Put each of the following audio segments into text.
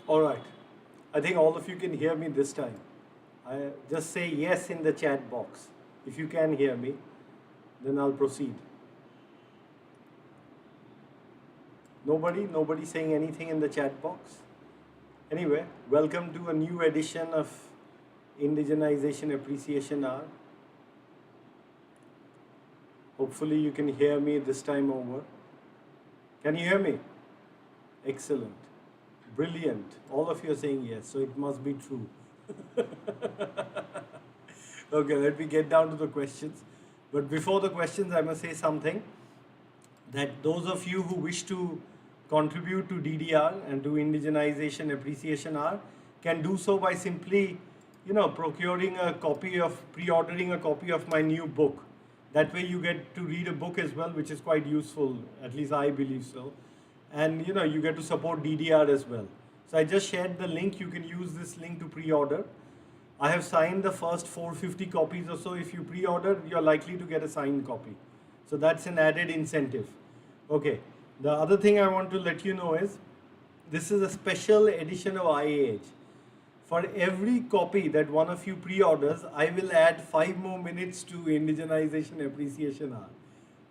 All right. I think all of you can hear me this time. Just say yes in the chat box. If you can hear me, then I'll proceed. Nobody saying anything in the chat box? Anyway, welcome to a new edition of Indigenization Appreciation Hour. Hopefully you can hear me this time over. Can you hear me? Excellent. Brilliant. All of you are saying yes, so it must be true. Okay, let me get down to the questions. But before the questions, I must say something, that those of you who wish to contribute to DDR and to Indigenization Appreciation Hour can do so by simply, procuring a copy of, pre-ordering a copy of my new book. That way you get to read a book as well, which is quite useful, at least I believe so. And you get to support DDR as well. So I just shared the link. You can use this link to pre-order. I have signed the first 450 copies or so. If you pre-order, you're likely to get a signed copy. So that's an added incentive. Okay. The other thing I want to let you know is, this is a special edition of IAH. For every copy that one of you pre-orders, I will add 5 more minutes to Indigenization Appreciation Hour.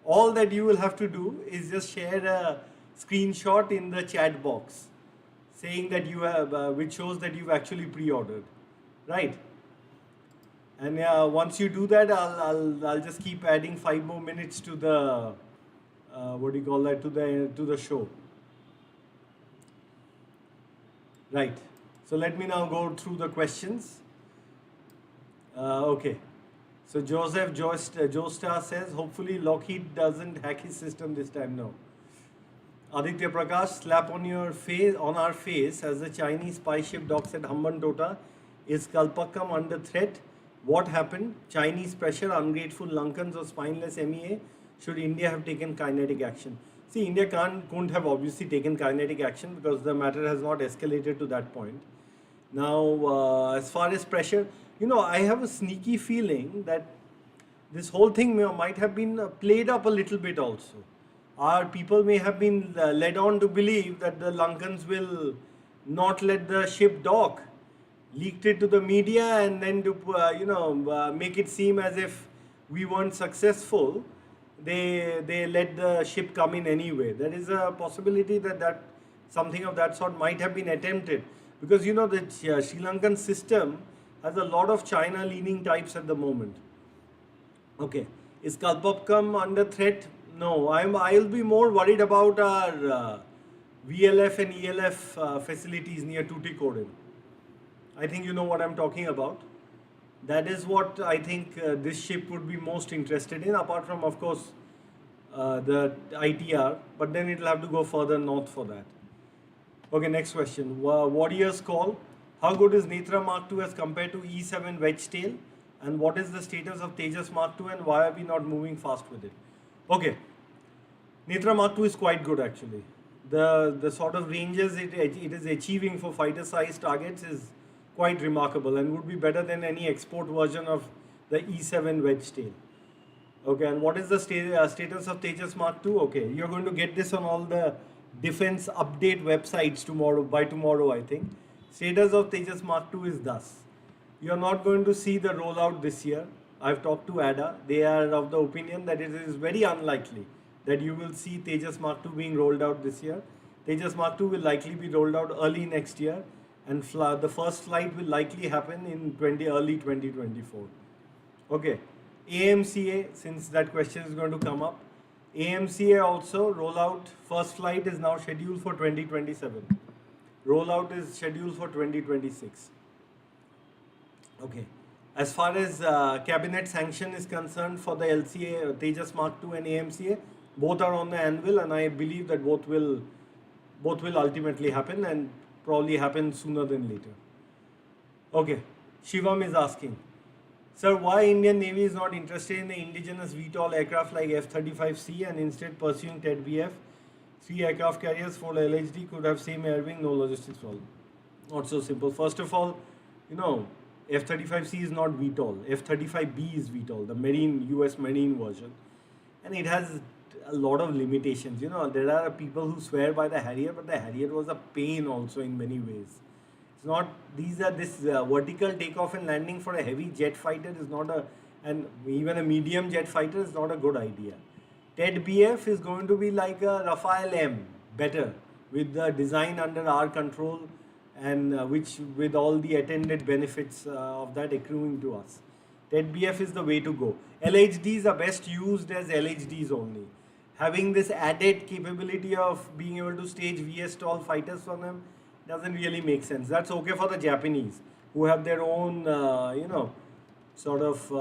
All that you will have to do is just share a screenshot in the chat box saying that you have, which shows that you've actually pre-ordered, right? And once you do that, I'll just keep adding 5 more minutes to the to the show, right? So let me now go through the questions. Okay. So Joseph Joestar says, hopefully Lockheed doesn't hack his system this time. No. Aditya Prakash, slap on your face, on our face, as the Chinese spy ship docks at Hambantota. Is Kalpakkam under threat? What happened? Chinese pressure, ungrateful Lankans or spineless MEA? Should India have taken kinetic action? See, India couldn't have obviously taken kinetic action because the matter has not escalated to that point. Now, as far as pressure, I have a sneaky feeling that this whole thing might have been played up a little bit also. Our people may have been led on to believe that the Lankans will not let the ship dock, leaked it to the media, and then to make it seem as if we weren't successful, they let the ship come in anyway. There is a possibility that something of that sort might have been attempted, because the Sri Lankan system has a lot of China-leaning types at the moment. Okay, is Kalpakkam under threat? No, I'll be more worried about our VLF and ELF facilities near Tuticorin. I think you know what I'm talking about. That is what I think this ship would be most interested in, apart from, of course, the ITR, but then it'll have to go further north for that. Okay, next question. Warrior's Call. How good is Netra Mark II as compared to E7 Wedge Tail? And what is the status of Tejas Mark II and why are we not moving fast with it? Okay, Netra Mark II is quite good actually. The sort of ranges it is achieving for fighter-sized targets is quite remarkable and would be better than any export version of the E7 Wedge Tail. Okay, and what is the status of Tejas Mark II? Okay, you're going to get this on all the defense update websites by tomorrow, I think. Status of Tejas Mark II is thus. You're not going to see the rollout this year. I've talked to ADA. They are of the opinion that it is very unlikely that you will see Tejas Mark II being rolled out this year. Tejas Mark II will likely be rolled out early next year, and the first flight will likely happen in early 2024. Okay, AMCA, since that question is going to come up, AMCA also rollout, first flight is now scheduled for 2027. Rollout is scheduled for 2026. Okay. As far as cabinet sanction is concerned for the LCA, Tejas Mark II and AMCA, both are on the anvil, and I believe that both will ultimately happen and probably happen sooner than later. Okay, Shivam is asking, sir, why Indian Navy is not interested in the indigenous VTOL aircraft like F-35C and instead pursuing TED-BF? 3 aircraft carriers, 4 LHD could have same air wing, no logistics problem. Not so simple. First of all, F-35C is not VTOL. F-35B is VTOL, the US Marine version. And it has a lot of limitations. You know, there are people who swear by the Harrier, but the Harrier was a pain also in many ways. It's not, this vertical takeoff and landing for a heavy jet fighter is not a, and even a medium jet fighter is not a good idea. TED BF is going to be like a Rafale M, better, with the design under our control, and which with all the attendant benefits of that accruing to us. TED BF is the way to go. LHDs are best used as LHDs only. Having this added capability of being able to stage VS tall fighters from them doesn't really make sense. That's okay for the Japanese, who have their own, sort of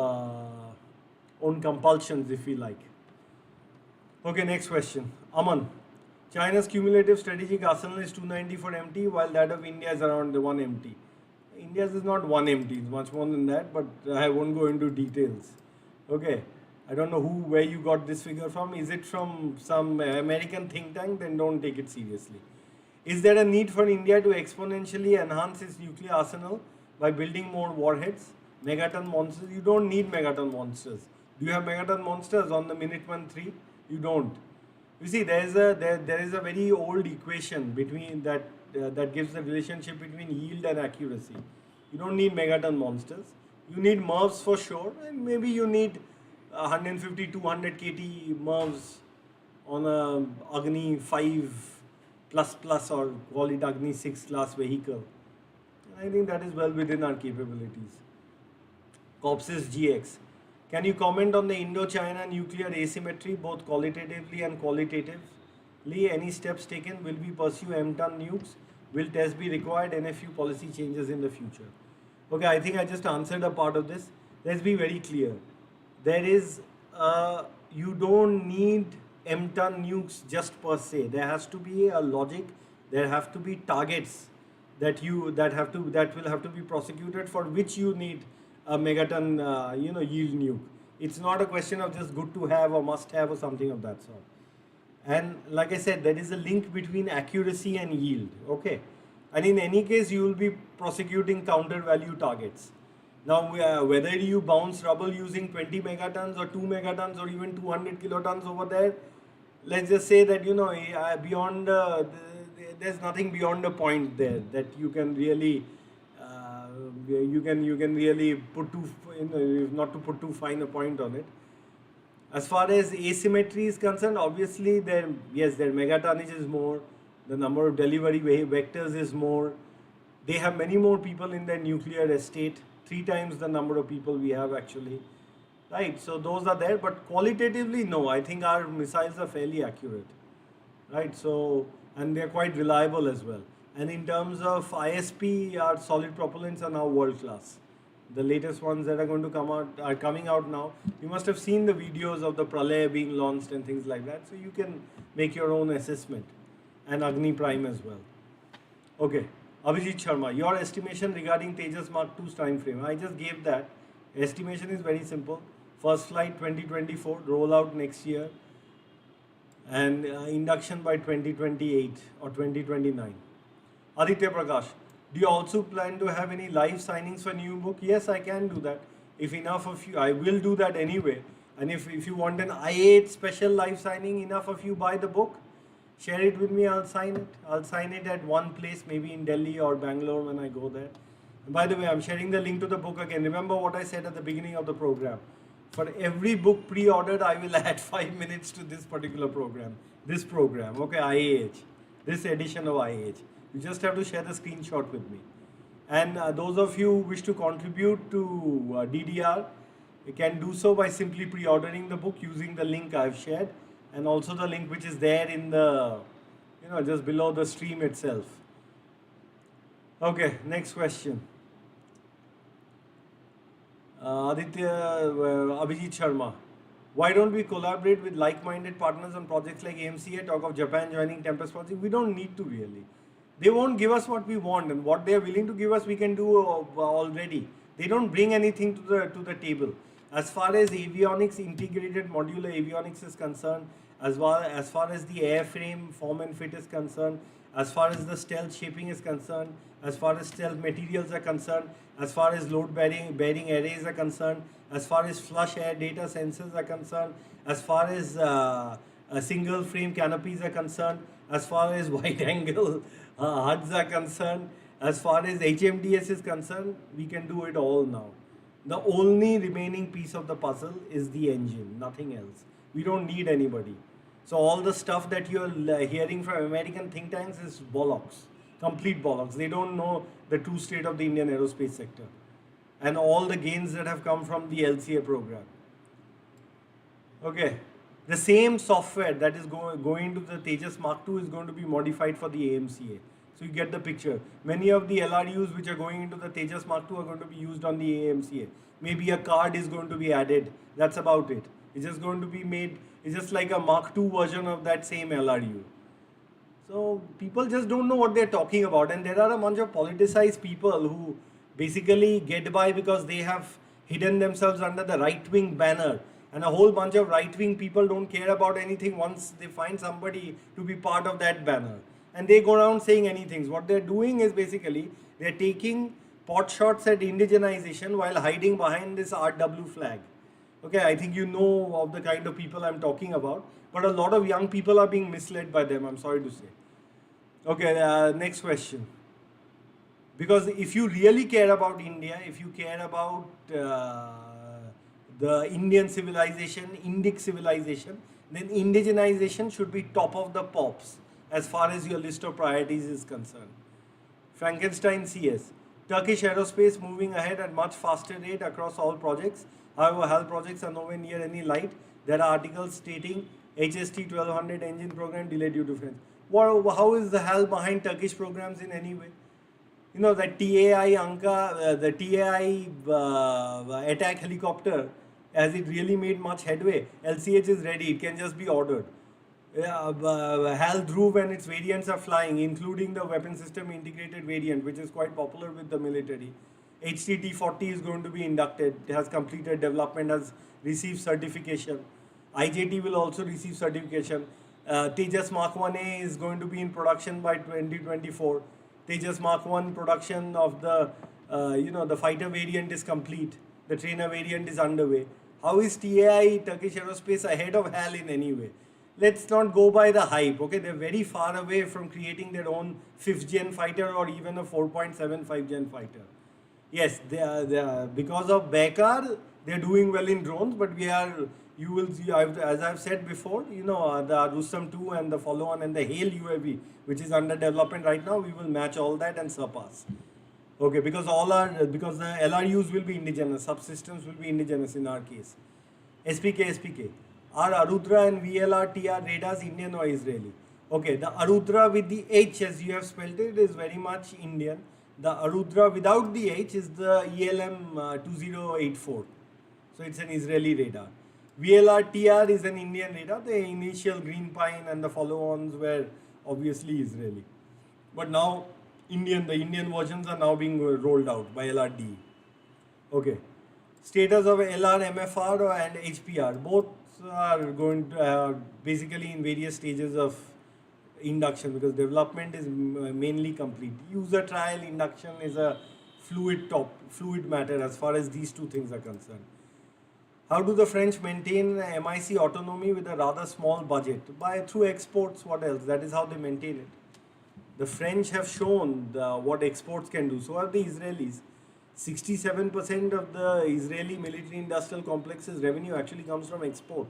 own compulsions, if you like. Okay, next question. Aman. China's cumulative strategic arsenal is 290 for MT, while that of India is around 1 MT. India's is not 1 MT, it's much more than that, but I won't go into details. Okay, I don't know where you got this figure from. Is it from some American think tank? Then don't take it seriously. Is there a need for India to exponentially enhance its nuclear arsenal by building more warheads? Megaton monsters? You don't need megaton monsters. Do you have megaton monsters on the Minuteman 3? You don't. You see, there is a very old equation between that that gives the relationship between yield and accuracy. You don't need megaton monsters. You need MIRVs for sure, and maybe you need 150, 200 KT MIRVs on a Agni 5 plus or call it Agni 6 class vehicle. I think that is well within our capabilities. Corpses GX. Can you comment on the Indo-China nuclear asymmetry, both qualitatively and qualitatively? Any steps taken? Will we pursue M-ton nukes? Will tests be required? And a few policy changes in the future. Okay, I think I just answered a part of this. Let's be very clear. There is, you don't need M-ton nukes just per se. There has to be a logic. There have to be targets that will have to be prosecuted, for which you need a megaton, yield nuke. It's not a question of just good to have or must have or something of that sort. And like I said, there is a link between accuracy and yield. Okay, and in any case, you will be prosecuting counter value targets. Now, whether you bounce rubble using 20 megatons or 2 megatons or even 200 kilotons over there, let's just say that beyond there's nothing beyond a point there that you can really. You can really put not to put too fine a point on it. As far as asymmetry is concerned, obviously their megatonnage is more, the number of delivery vectors is more. They have many more people in their nuclear estate, 3 times the number of people we have actually, right? So those are there, but qualitatively, no, I think our missiles are fairly accurate, right? So, and they're quite reliable as well. And in terms of ISP, our solid propellants are now world class. The latest ones that are coming out now. You must have seen the videos of the Pralay being launched and things like that. So you can make your own assessment. And Agni Prime as well. Okay, Abhijit Sharma, your estimation regarding Tejas Mark II's time frame. I just gave that. Estimation is very simple. First flight 2024, rollout next year, and induction by 2028 or 2029. Aditya Prakash, do you also plan to have any live signings for new book? Yes, I can do that. If enough of you, I will do that anyway. And if you want an I8 special live signing, enough of you buy the book, share it with me, I'll sign it. I'll sign it at one place, maybe in Delhi or Bangalore when I go there. And by the way, I'm sharing the link to the book again. Remember what I said at the beginning of the program. For every book pre-ordered, I will add 5 minutes to this particular program. This program, okay, IAH. This edition of IAH. You just have to share the screenshot with me. And those of you who wish to contribute to DDR, you can do so by simply pre-ordering the book using the link I've shared, and also the link which is there in the, just below the stream itself. Okay, next question. Abhijit Sharma. Why don't we collaborate with like-minded partners on projects like AMCA? Talk of Japan joining Tempest project. We don't need to really. They won't give us what we want, and what they are willing to give us, we can do already. They don't bring anything to the table. As far as avionics, integrated modular avionics is concerned, as far as the airframe form and fit is concerned, as far as the stealth shaping is concerned, as far as stealth materials are concerned, as far as load bearing arrays are concerned, as far as flush air data sensors are concerned, as far as single frame canopies are concerned, as far as wide angle HUDs are concerned, as far as HMDS is concerned, we can do it all now. The only remaining piece of the puzzle is the engine, nothing else. We don't need anybody. So all the stuff that you're hearing from American think tanks is bollocks, complete bollocks. They don't know the true state of the Indian aerospace sector and all the gains that have come from the LCA program. Okay, the same software that is going to the Tejas Mark II is going to be modified for the AMCA. So you get the picture. Many of the LRUs which are going into the Tejas Mark II are going to be used on the AMCA. Maybe a card is going to be added. That's about it. It's just going to be made, it's just like a Mark II version of that same LRU. So people just don't know what they're talking about. And there are a bunch of politicized people who basically get by because they have hidden themselves under the right-wing banner. And a whole bunch of right-wing people don't care about anything once they find somebody to be part of that banner. And they go around saying anything. What they're doing is basically they're taking pot shots at indigenization while hiding behind this RW flag. Okay, I think you know of the kind of people I'm talking about, but a lot of young people are being misled by them, I'm sorry to say. Okay, next question. Because if you really care about India, if you care about the Indian civilization, Indic civilization, then indigenization should be top of the pops as far as your list of priorities is concerned. Frankenstein CS. Turkish aerospace moving ahead at much faster rate across all projects. However, HAL projects are nowhere near any light. There are articles stating HST 1200 engine program delayed due to French. How is the HAL behind Turkish programs in any way? You know, that TAI Anka, the TAI attack helicopter, has it really made much headway? LCH is ready, it can just be ordered. HAL Dhruv and its variants are flying, including the weapon system integrated variant, which is quite popular with the military. HTT-40 is going to be inducted, it has completed development, has received certification. IJT will also receive certification. Tejas Mark 1A is going to be in production by 2024. Tejas Mark 1 production of the, the fighter variant is complete. The trainer variant is underway. How is TAI, Turkish Aerospace, ahead of HAL in any way? Let's not go by the hype, okay? They're very far away from creating their own 5th gen fighter or even a 4.75 gen fighter. Yes, they are because of Bekar, they're doing well in drones, but you will see, as I've said before, the Rustam 2 and the follow-on and the Hail UAV, which is under development right now, we will match all that and surpass. Okay, because the LRUs will be indigenous, subsystems will be indigenous in our case. SPK. Are Arudra and VLR-TR radars Indian or Israeli? Okay, the Arudra with the H as you have spelled it is very much Indian. The Arudra without the H is the ELM 2084. So it's an Israeli radar. VLR-TR is an Indian radar. The initial Green Pine and the follow-ons were obviously Israeli. But now the Indian versions are now being rolled out by LRD. Okay. Status of LR, MFR and HPR. Both are going to basically in various stages of induction because development is mainly complete. User trial induction is a fluid matter as far as these two things are concerned. How do the French maintain MIC autonomy with a rather small budget? Through exports, what else? That is how they maintain it. The French have shown what exports can do. So have the Israelis. 67% of the Israeli military industrial complex's revenue actually comes from export.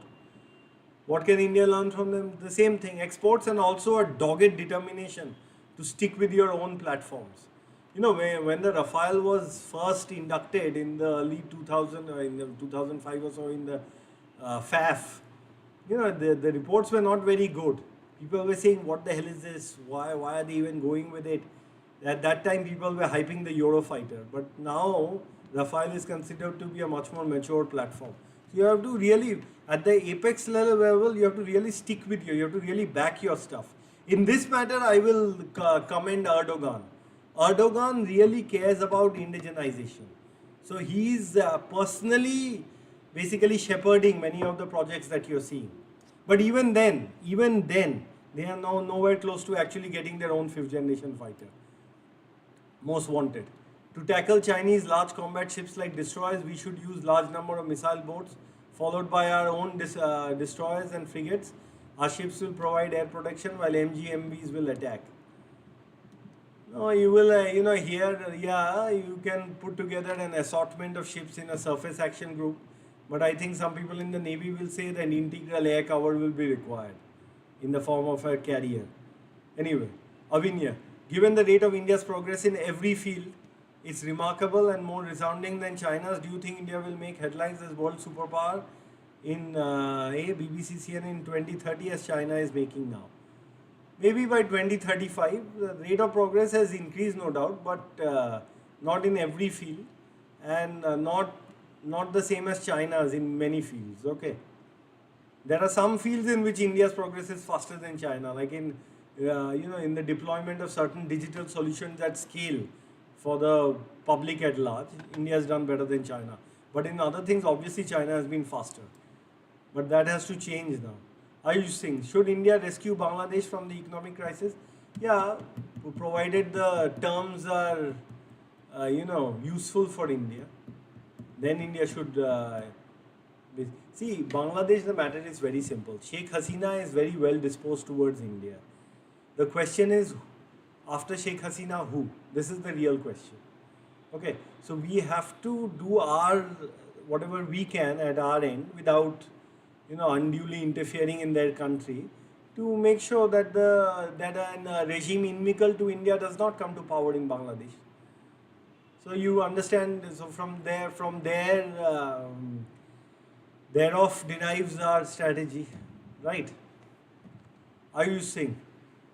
What can India learn from them? The same thing, exports and also a dogged determination to stick with your own platforms. When the Rafale was first inducted in the early 2000 or in the 2005 or so in the FAF, the reports were not very good. People were saying, what the hell is this? Why are they even going with it? At that time, people were hyping the Eurofighter. But now, Rafale is considered to be a much more mature platform. So you have to really, at the apex level, you have to really stick with you. You have to really back your stuff. In this matter, I will commend Erdogan. Erdogan really cares about indigenization. So he is personally, basically shepherding many of the projects that you're seeing. But even then, they are now nowhere close to actually getting their own 5th generation fighter. Most wanted. To tackle Chinese large combat ships like destroyers, we should use large number of missile boats, followed by our own destroyers and frigates. Our ships will provide air protection while MGMVs will attack. No, you will, here, yeah, you can put together an assortment of ships in a surface action group, but I think some people in the Navy will say that integral air cover will be required in the form of a carrier. Anyway, Avinya, given the rate of India's progress in every field, it's remarkable and more resounding than China's. Do you think India will make headlines as world superpower in BBC CNN in 2030 as China is making now? Maybe by 2035, the rate of progress has increased, no doubt, but not in every field, and not the same as China's in many fields. Okay, there are some fields in which India's progress is faster than China, like in in the deployment of certain digital solutions at scale for the public at large. India has done better than China, but in other things, obviously, China has been faster. But that has to change now. Ayush Singh, should India rescue Bangladesh from the economic crisis? Yeah, provided the terms are, useful for India, then India should. See, Bangladesh, the matter is very simple. Sheikh Hasina is very well disposed towards India. The question is, after Sheikh Hasina, who? This is the real question. Okay, so we have to do whatever we can at our end without unduly interfering in their country to make sure that a regime inimical to India does not come to power in Bangladesh. So you understand. So thereof derives our strategy, right? Ayush Singh,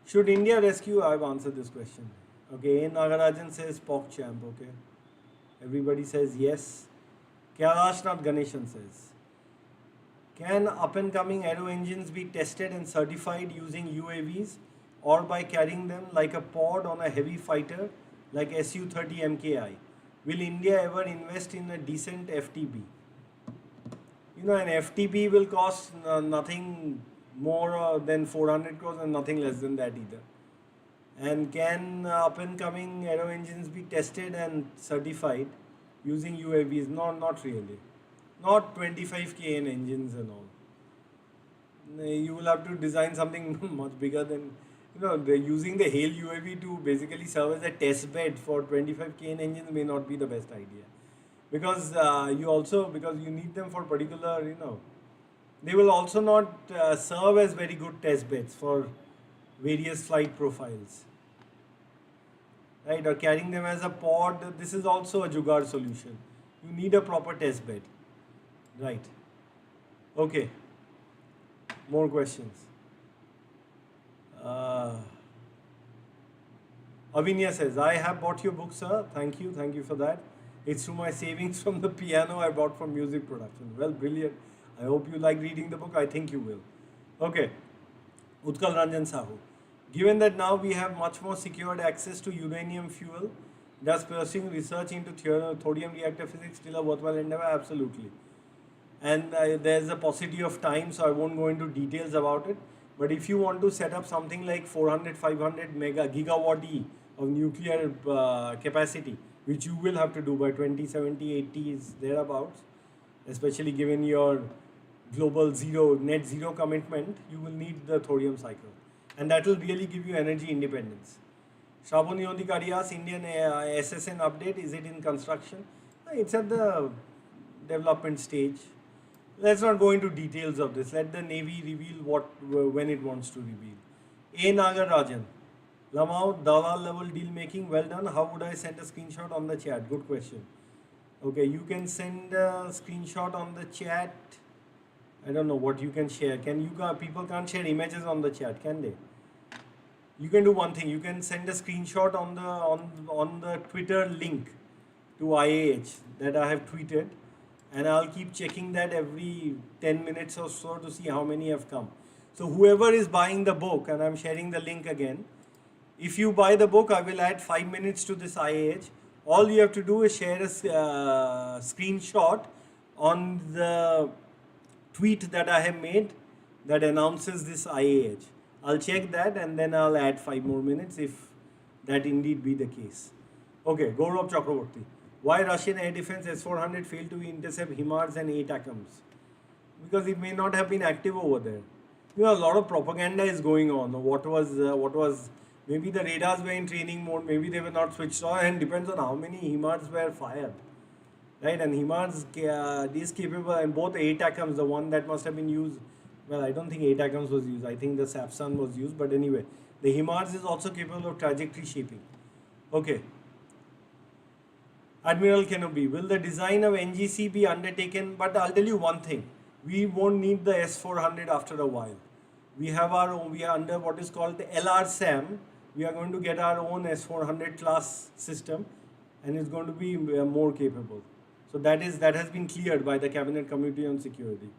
should India rescue? I've answered this question. Okay, A. Nagarajan says PogChamp. Okay, everybody says yes. Kailashnath Ganeshan says, can up-and-coming aero engines be tested and certified using UAVs or by carrying them like a pod on a heavy fighter like Su-30 MKI? Will India ever invest in a decent FTB? An FTB will cost nothing more than 400 crores and nothing less than that either. And can up-and-coming aero engines be tested and certified using UAVs? No, not really. Not 25 kN engines and all. You will have to design something much bigger than, using the HAIL UAV to basically serve as a test bed for 25 kN engines may not be the best idea. Because you need them for particular, they will also not serve as very good test beds for various flight profiles. Right, or carrying them as a pod, this is also a jugaad solution. You need a proper test bed. Right. Okay. More questions. Avinya says, I have bought your book, sir. Thank you. Thank you for that. It's through my savings from the piano I bought from music production. Well, brilliant. I hope you like reading the book. I think you will. Okay. Utkal Ranjan Sahu. Given that now we have much more secured access to uranium fuel, does pursuing research into thorium reactor physics still a worthwhile endeavor? Absolutely. And there's a paucity of time, so I won't go into details about it. But if you want to set up something like 400, 500 gigawatt E of nuclear capacity, which you will have to do by 2070, 80s, thereabouts, especially given your global net zero commitment, you will need the thorium cycle. And that will really give you energy independence. Shravani Odhikari asks, Indian SSN update, is it in construction? It's at the development stage. Let's not go into details of this. Let the Navy reveal when it wants to reveal. A. Nagarajan, Lamau, Dalal level deal making, well done. How would I send a screenshot on the chat? Good question. Okay, you can send a screenshot on the chat. I don't know what you can share. People can't share images on the chat, can they? You can do one thing. You can send a screenshot on the Twitter link to IAH that I have tweeted, and I'll keep checking that every 10 minutes or so to see how many have come. So whoever is buying the book, and I'm sharing the link again, if you buy the book, I will add 5 minutes to this IAH. All you have to do is share a screenshot on the tweet that I have made that announces this IAH. I'll check that and then I'll add 5 more minutes if that indeed be the case. Okay, Gaurav Chakraborty. Why Russian Air Defense S-400 failed to intercept HIMARS and ATACMS? Because it may not have been active over there. A lot of propaganda is going on. What was maybe the radars were in training mode, maybe they were not switched on, and depends on how many HIMARS were fired, right? And HIMARS is capable, and both ATACMs, the one that must have been used. Well, I don't think ATACMs was used. I think the SAPSAN was used, but anyway, the HIMARS is also capable of trajectory shaping. Okay. Admiral Kenobi, will the design of NGC be undertaken? But I'll tell you one thing, we won't need the S400 after a while. We are under what is called the LR-SAM. We are going to get our own S400 class system, and it's going to be more capable. So that has been cleared by the Cabinet Committee on Security,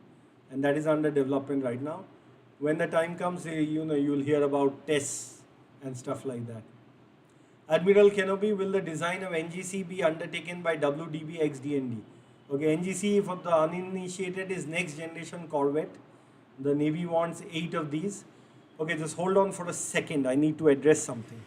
and that is under development right now. When the time comes, you'll hear about tests and stuff like that. Admiral Kenobi, will the design of NGC be undertaken by WDB XDND? Okay, NGC for the uninitiated is next generation corvette. The Navy wants 8 of these. Okay, just hold on for a second. I need to address something.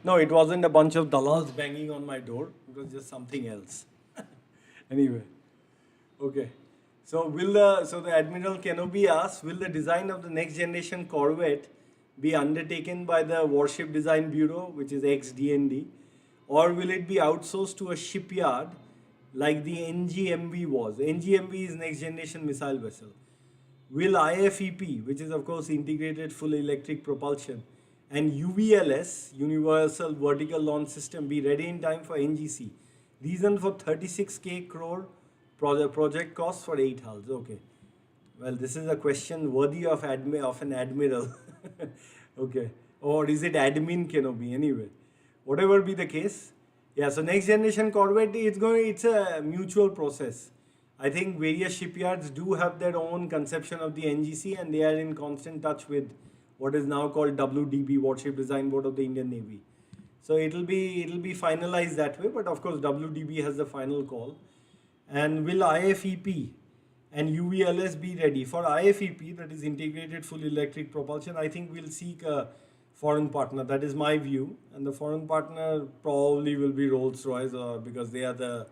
No, it wasn't a bunch of dalals banging on my door. It was just something else. Anyway, okay. So the Admiral Kenobi asks, will the design of the next generation corvette be undertaken by the Warship Design Bureau, which is ex-DND, or will it be outsourced to a shipyard like the NGMV was? NGMV is next generation missile vessel. Will IFEP, which is of course integrated full electric propulsion, and UVLS, Universal Vertical Launch System, be ready in time for NGC? Reason for 36k crore project cost for 8 hulls. Okay. Well, this is a question worthy of an admiral. Okay. Or is it admin Kenobi? Anyway, whatever be the case. Yeah, so next generation corvette, it's a mutual process. I think various shipyards do have their own conception of the NGC, and they are in constant touch with what is now called WDB, Warship Design Board of the Indian Navy. So it'll be finalized that way, but of course WDB has the final call. And will IFEP and UVLS be ready? For IFEP, that is integrated full electric propulsion, I think we'll seek a foreign partner. That is my view. And the foreign partner probably will be Rolls-Royce, because they are the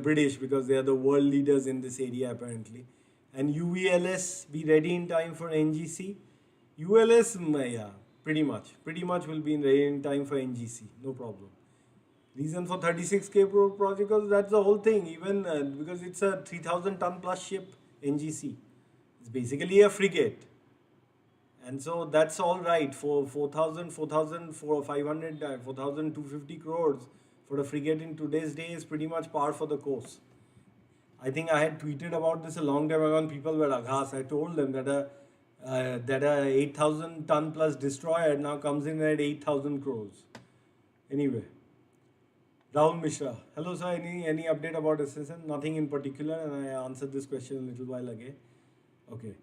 British, because they are the world leaders in this area apparently. And UVLS be ready in time for NGC. ULS, yeah, pretty much will be ready in time for NGC, no problem. Reason for 36k project, because that's the whole thing, even because it's a 3,000 ton plus ship, NGC. It's basically a frigate. And so that's all right for 4,250 crores for a frigate in today's day is pretty much par for the course. I think I had tweeted about this a long time ago and people were aghast. I told them that a 8,000 ton plus destroyer now comes in at 8,000 crores. Anyway. Rahul Mishra. Hello sir, any update about SSN? Nothing in particular, and I answered this question a little while ago. Okay.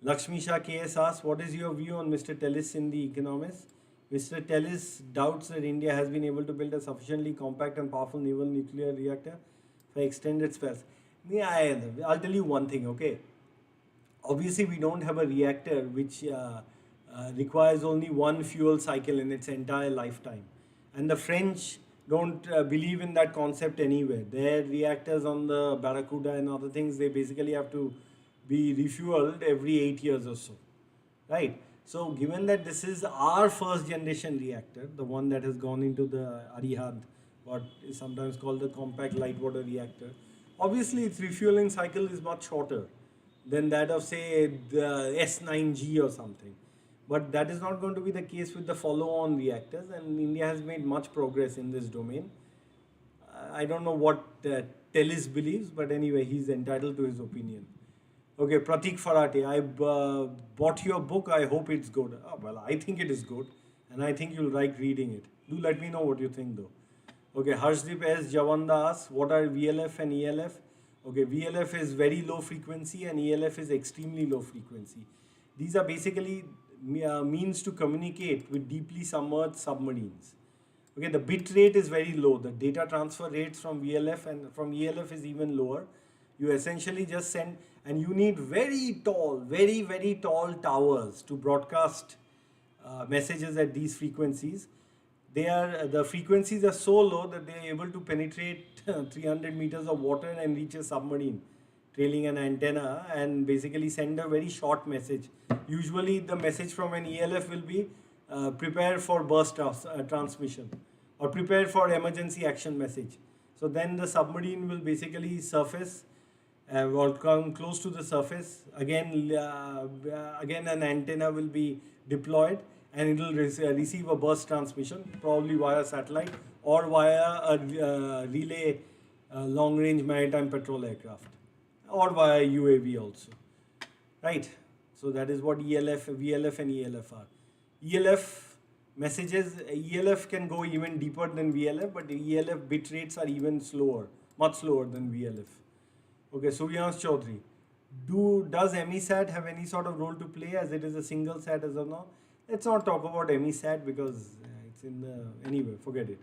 Lakshmi Shah KS asks, what is your view on Mr. Tellis in The Economist? Mr. Tellis doubts that India has been able to build a sufficiently compact and powerful naval nuclear reactor for extended spells. I'll tell you one thing, okay? Obviously, we don't have a reactor which requires only one fuel cycle in its entire lifetime. And the French don't believe in that concept anywhere. Their reactors on the Barracuda and other things, they basically have to be refueled every 8 years or so, right? So given that this is our first generation reactor, the one that has gone into the Arihant, what is sometimes called the compact light water reactor, obviously its refueling cycle is much shorter than that of say the S9G or something. But that is not going to be the case with the follow-on reactors, and India has made much progress in this domain. I don't know what Tellis believes, but anyway, he's entitled to his opinion. Okay, Pratik Farate, I bought your book. I hope it's good. Oh, well, I think it is good, and I think you'll like reading it. Do let me know what you think, though. Okay, Harshdeep S. Javanda asks, what are VLF and ELF? Okay, VLF is very low frequency, and ELF is extremely low frequency. These are basically means to communicate with deeply submerged submarines. Okay, the bit rate is very low. The data transfer rates from VLF and from ELF is even lower. You essentially just send, and you need very tall, very, very tall towers to broadcast messages at these frequencies. The frequencies are so low that they are able to penetrate 300 meters of water and reach a submarine trailing an antenna and basically send a very short message. Usually the message from an ELF will be prepare for burst transmission or prepare for emergency action message. So then the submarine will basically surface or come close to the surface. Again an antenna will be deployed and it will receive a burst transmission, probably via satellite or via a relay long range maritime patrol aircraft or via UAV also, right? So that is what ELF, VLF and ELF are. ELF messages, ELF can go even deeper than VLF, but ELF bit rates are even slower, much slower than VLF. Okay, Suryansh Chaudhary, does MESAT have any sort of role to play as it is a single SAT as of now? Let's not talk about MESAT because it's in the, anyway, forget it.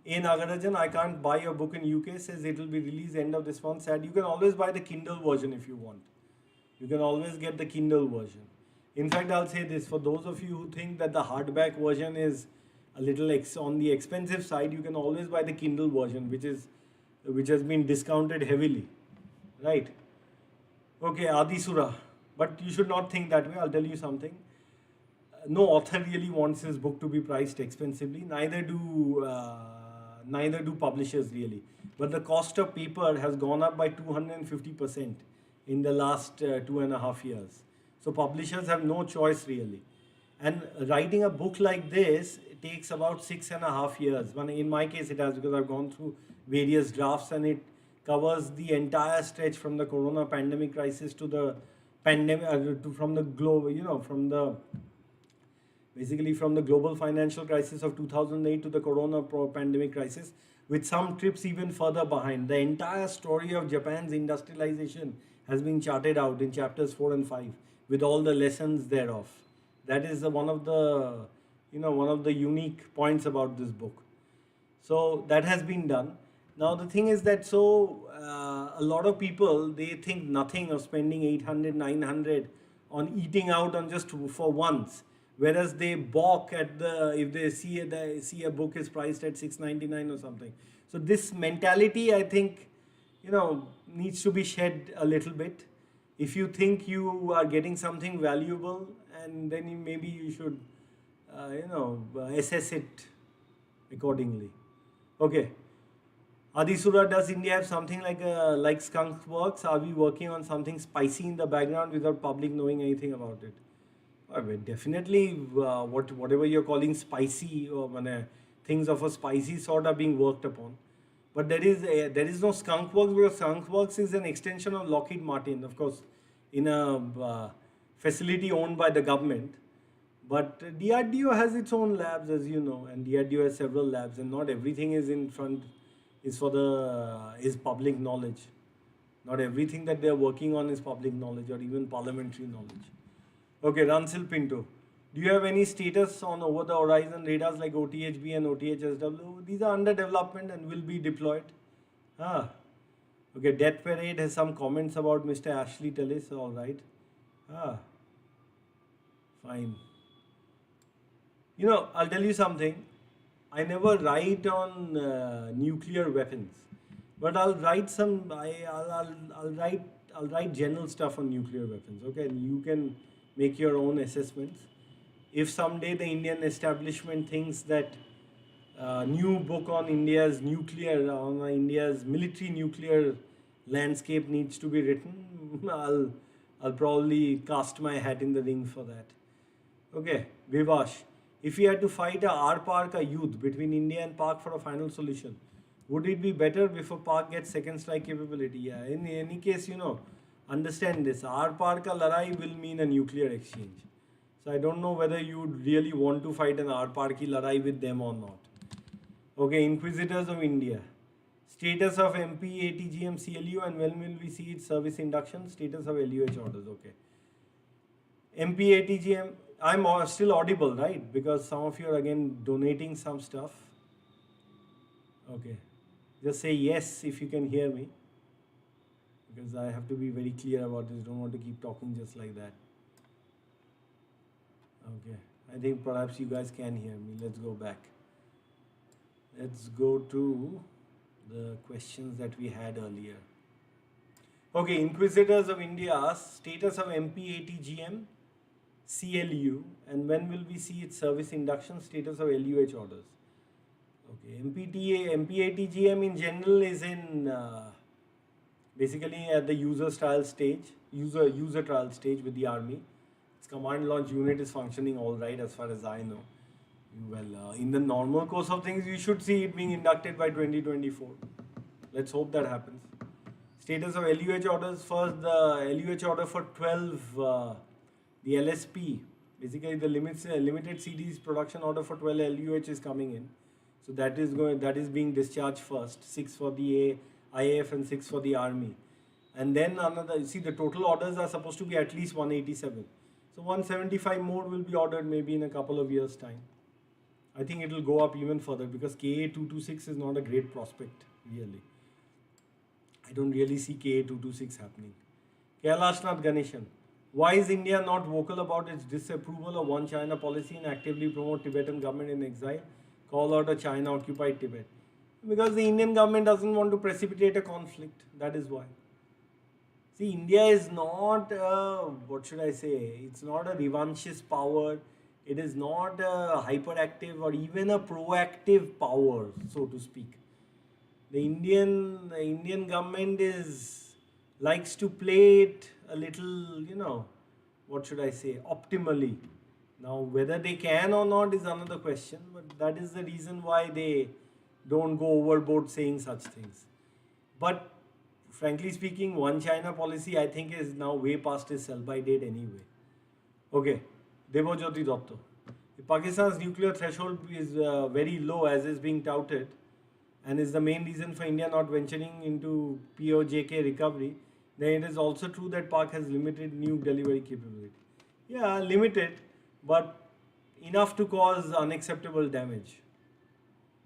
A. Nagarajan, I can't buy a book in UK, says it will be released end of this month. SAT, you can always buy the Kindle version if you want. You can always get the Kindle version. In fact, I'll say this, for those of you who think that the hardback version is a little on the expensive side, you can always buy the Kindle version, which has been discounted heavily, right? Okay, Adisura, but you should not think that way. I'll tell you something. No author really wants his book to be priced expensively. Neither do publishers really. But the cost of paper has gone up by 250% in the last 2.5 years. So publishers have no choice really. And writing a book like this takes about 6.5 years. In my case, it has, because I've gone through various drafts and it covers the entire stretch from the corona pandemic crisis to the pandemic, from the globe, basically from the global financial crisis of 2008 to the corona pandemic crisis, with some trips even further behind. The entire story of Japan's industrialization has been charted out in chapters 4 and 5 with all the lessons thereof. That is one of the unique points about this book. So that has been done. Now the thing is that a lot of people, they think nothing of spending 800, 900 on eating out on just for once. Whereas they balk at if they see a book is priced at 699 or something. So this mentality, I think, needs to be shed a little bit. If you think you are getting something valuable, and then maybe you should, assess it accordingly. Okay. Adisura, does India have something like Skunk Works? Are we working on something spicy in the background without public knowing anything about it? Well, definitely, whatever you're calling spicy or things of a spicy sort are being worked upon. But there is no Skunk Works, because Skunk Works is an extension of Lockheed Martin, of course, in a facility owned by the government. But DRDO has its own labs, as you know, and DRDO has several labs, and not everything is is public knowledge. Not everything that they are working on is public knowledge or even parliamentary knowledge. Okay, Ransil Pinto. Do you have any status on over-the-horizon radars like OTHB and OTHSW? These are under development and will be deployed. Okay, Death Parade has some comments about Mr. Ashley Tellis. All right. Fine. I'll tell you something. I never write on nuclear weapons, but I'll write I'll write general stuff on nuclear weapons. Okay, and you can make your own assessments. If someday the Indian establishment thinks that new book on India's military nuclear landscape needs to be written, I'll probably cast my hat in the ring for that. Okay, Vivash. If we had to fight a R-Park, a youth between India and Pak for a final solution, would it be better before Pak gets second strike capability? Yeah, in any case, understand this. R-Park ka ladai will mean a nuclear exchange. So I don't know whether you would really want to fight an R-Park ki ladai with them or not. Okay, Inquisitors of India. Status of MP, ATGM, CLU, and when will we see its service induction? Status of LUH orders. Okay. MP, ATGM. I'm still audible, right? Because some of you are again donating some stuff. Okay. Just say yes if you can hear me. because I have to be very clear about this. Don't want to keep talking just like that. Okay, I think perhaps you guys can hear me. Let's go back. Let's go to the questions that we had earlier. Okay, Inquisitors of India asks status of MP80GM, CLU, and when will we see its service induction, status of LUH orders. Okay, MP80GM in general is in basically at the user trial stage with the army. Its command launch unit is functioning all right as far as I know. Well, in the normal course of things, you should see it being inducted by 2024. Let's hope that happens. Status of LUH orders. First, the LUH order for 12, the LSP, basically the limited CDs production order for 12 LUH is coming in. So that is being discharged first. 6 for the IAF and 6 for the army. And then another, see the total orders are supposed to be at least 187. So 175 more will be ordered maybe in a couple of years' time. I think it will go up even further because KA226 is not a great prospect, really. I don't really see KA226 happening. Kailashnath Ganeshan. Why is India not vocal about its disapproval of One China policy and actively promote Tibetan government in exile? Call out a China-occupied Tibet. Because the Indian government doesn't want to precipitate a conflict. That is why. See, India is not, what should I say? It's not a revanchist power. It is not a hyperactive or even a proactive power, so to speak. The Indian government likes to play it a little, what should I say, optimally. Now, whether they can or not is another question, but that is the reason why they don't go overboard saying such things. But frankly speaking, One China policy, I think, is now way past its sell-by date anyway. Okay, Devojyoti Dotto. If Pakistan's nuclear threshold is very low as is being touted and is the main reason for India not venturing into POJK recovery, then it is also true that Pak has limited nuke delivery capability. Yeah, limited, but enough to cause unacceptable damage.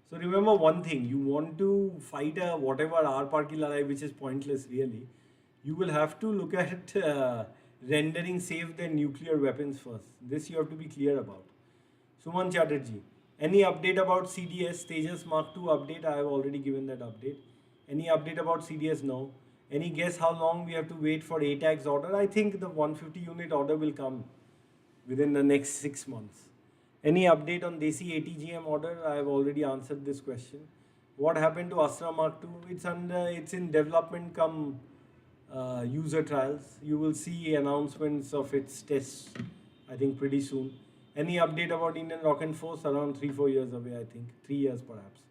So remember one thing, you want to fight a whatever Are Vlf and Elf, which is pointless really, you will have to look at rendering safe their nuclear weapons first. This you have to be clear about. Suman Chatterjee, any update about CDS, Tejas Mark II update? I have already given that update. Any update about CDS? No. Any guess how long we have to wait for ATAG's order? I think the 150 unit order will come within the next 6 months. Any update on Desi ATGM order? I have already answered this question. What happened to Astra Mark II? It's in development come user trials. You will see announcements of its tests, I think, pretty soon. Any update about Indian Rocket Force? Around 3-4 years away, I think. 3 years perhaps.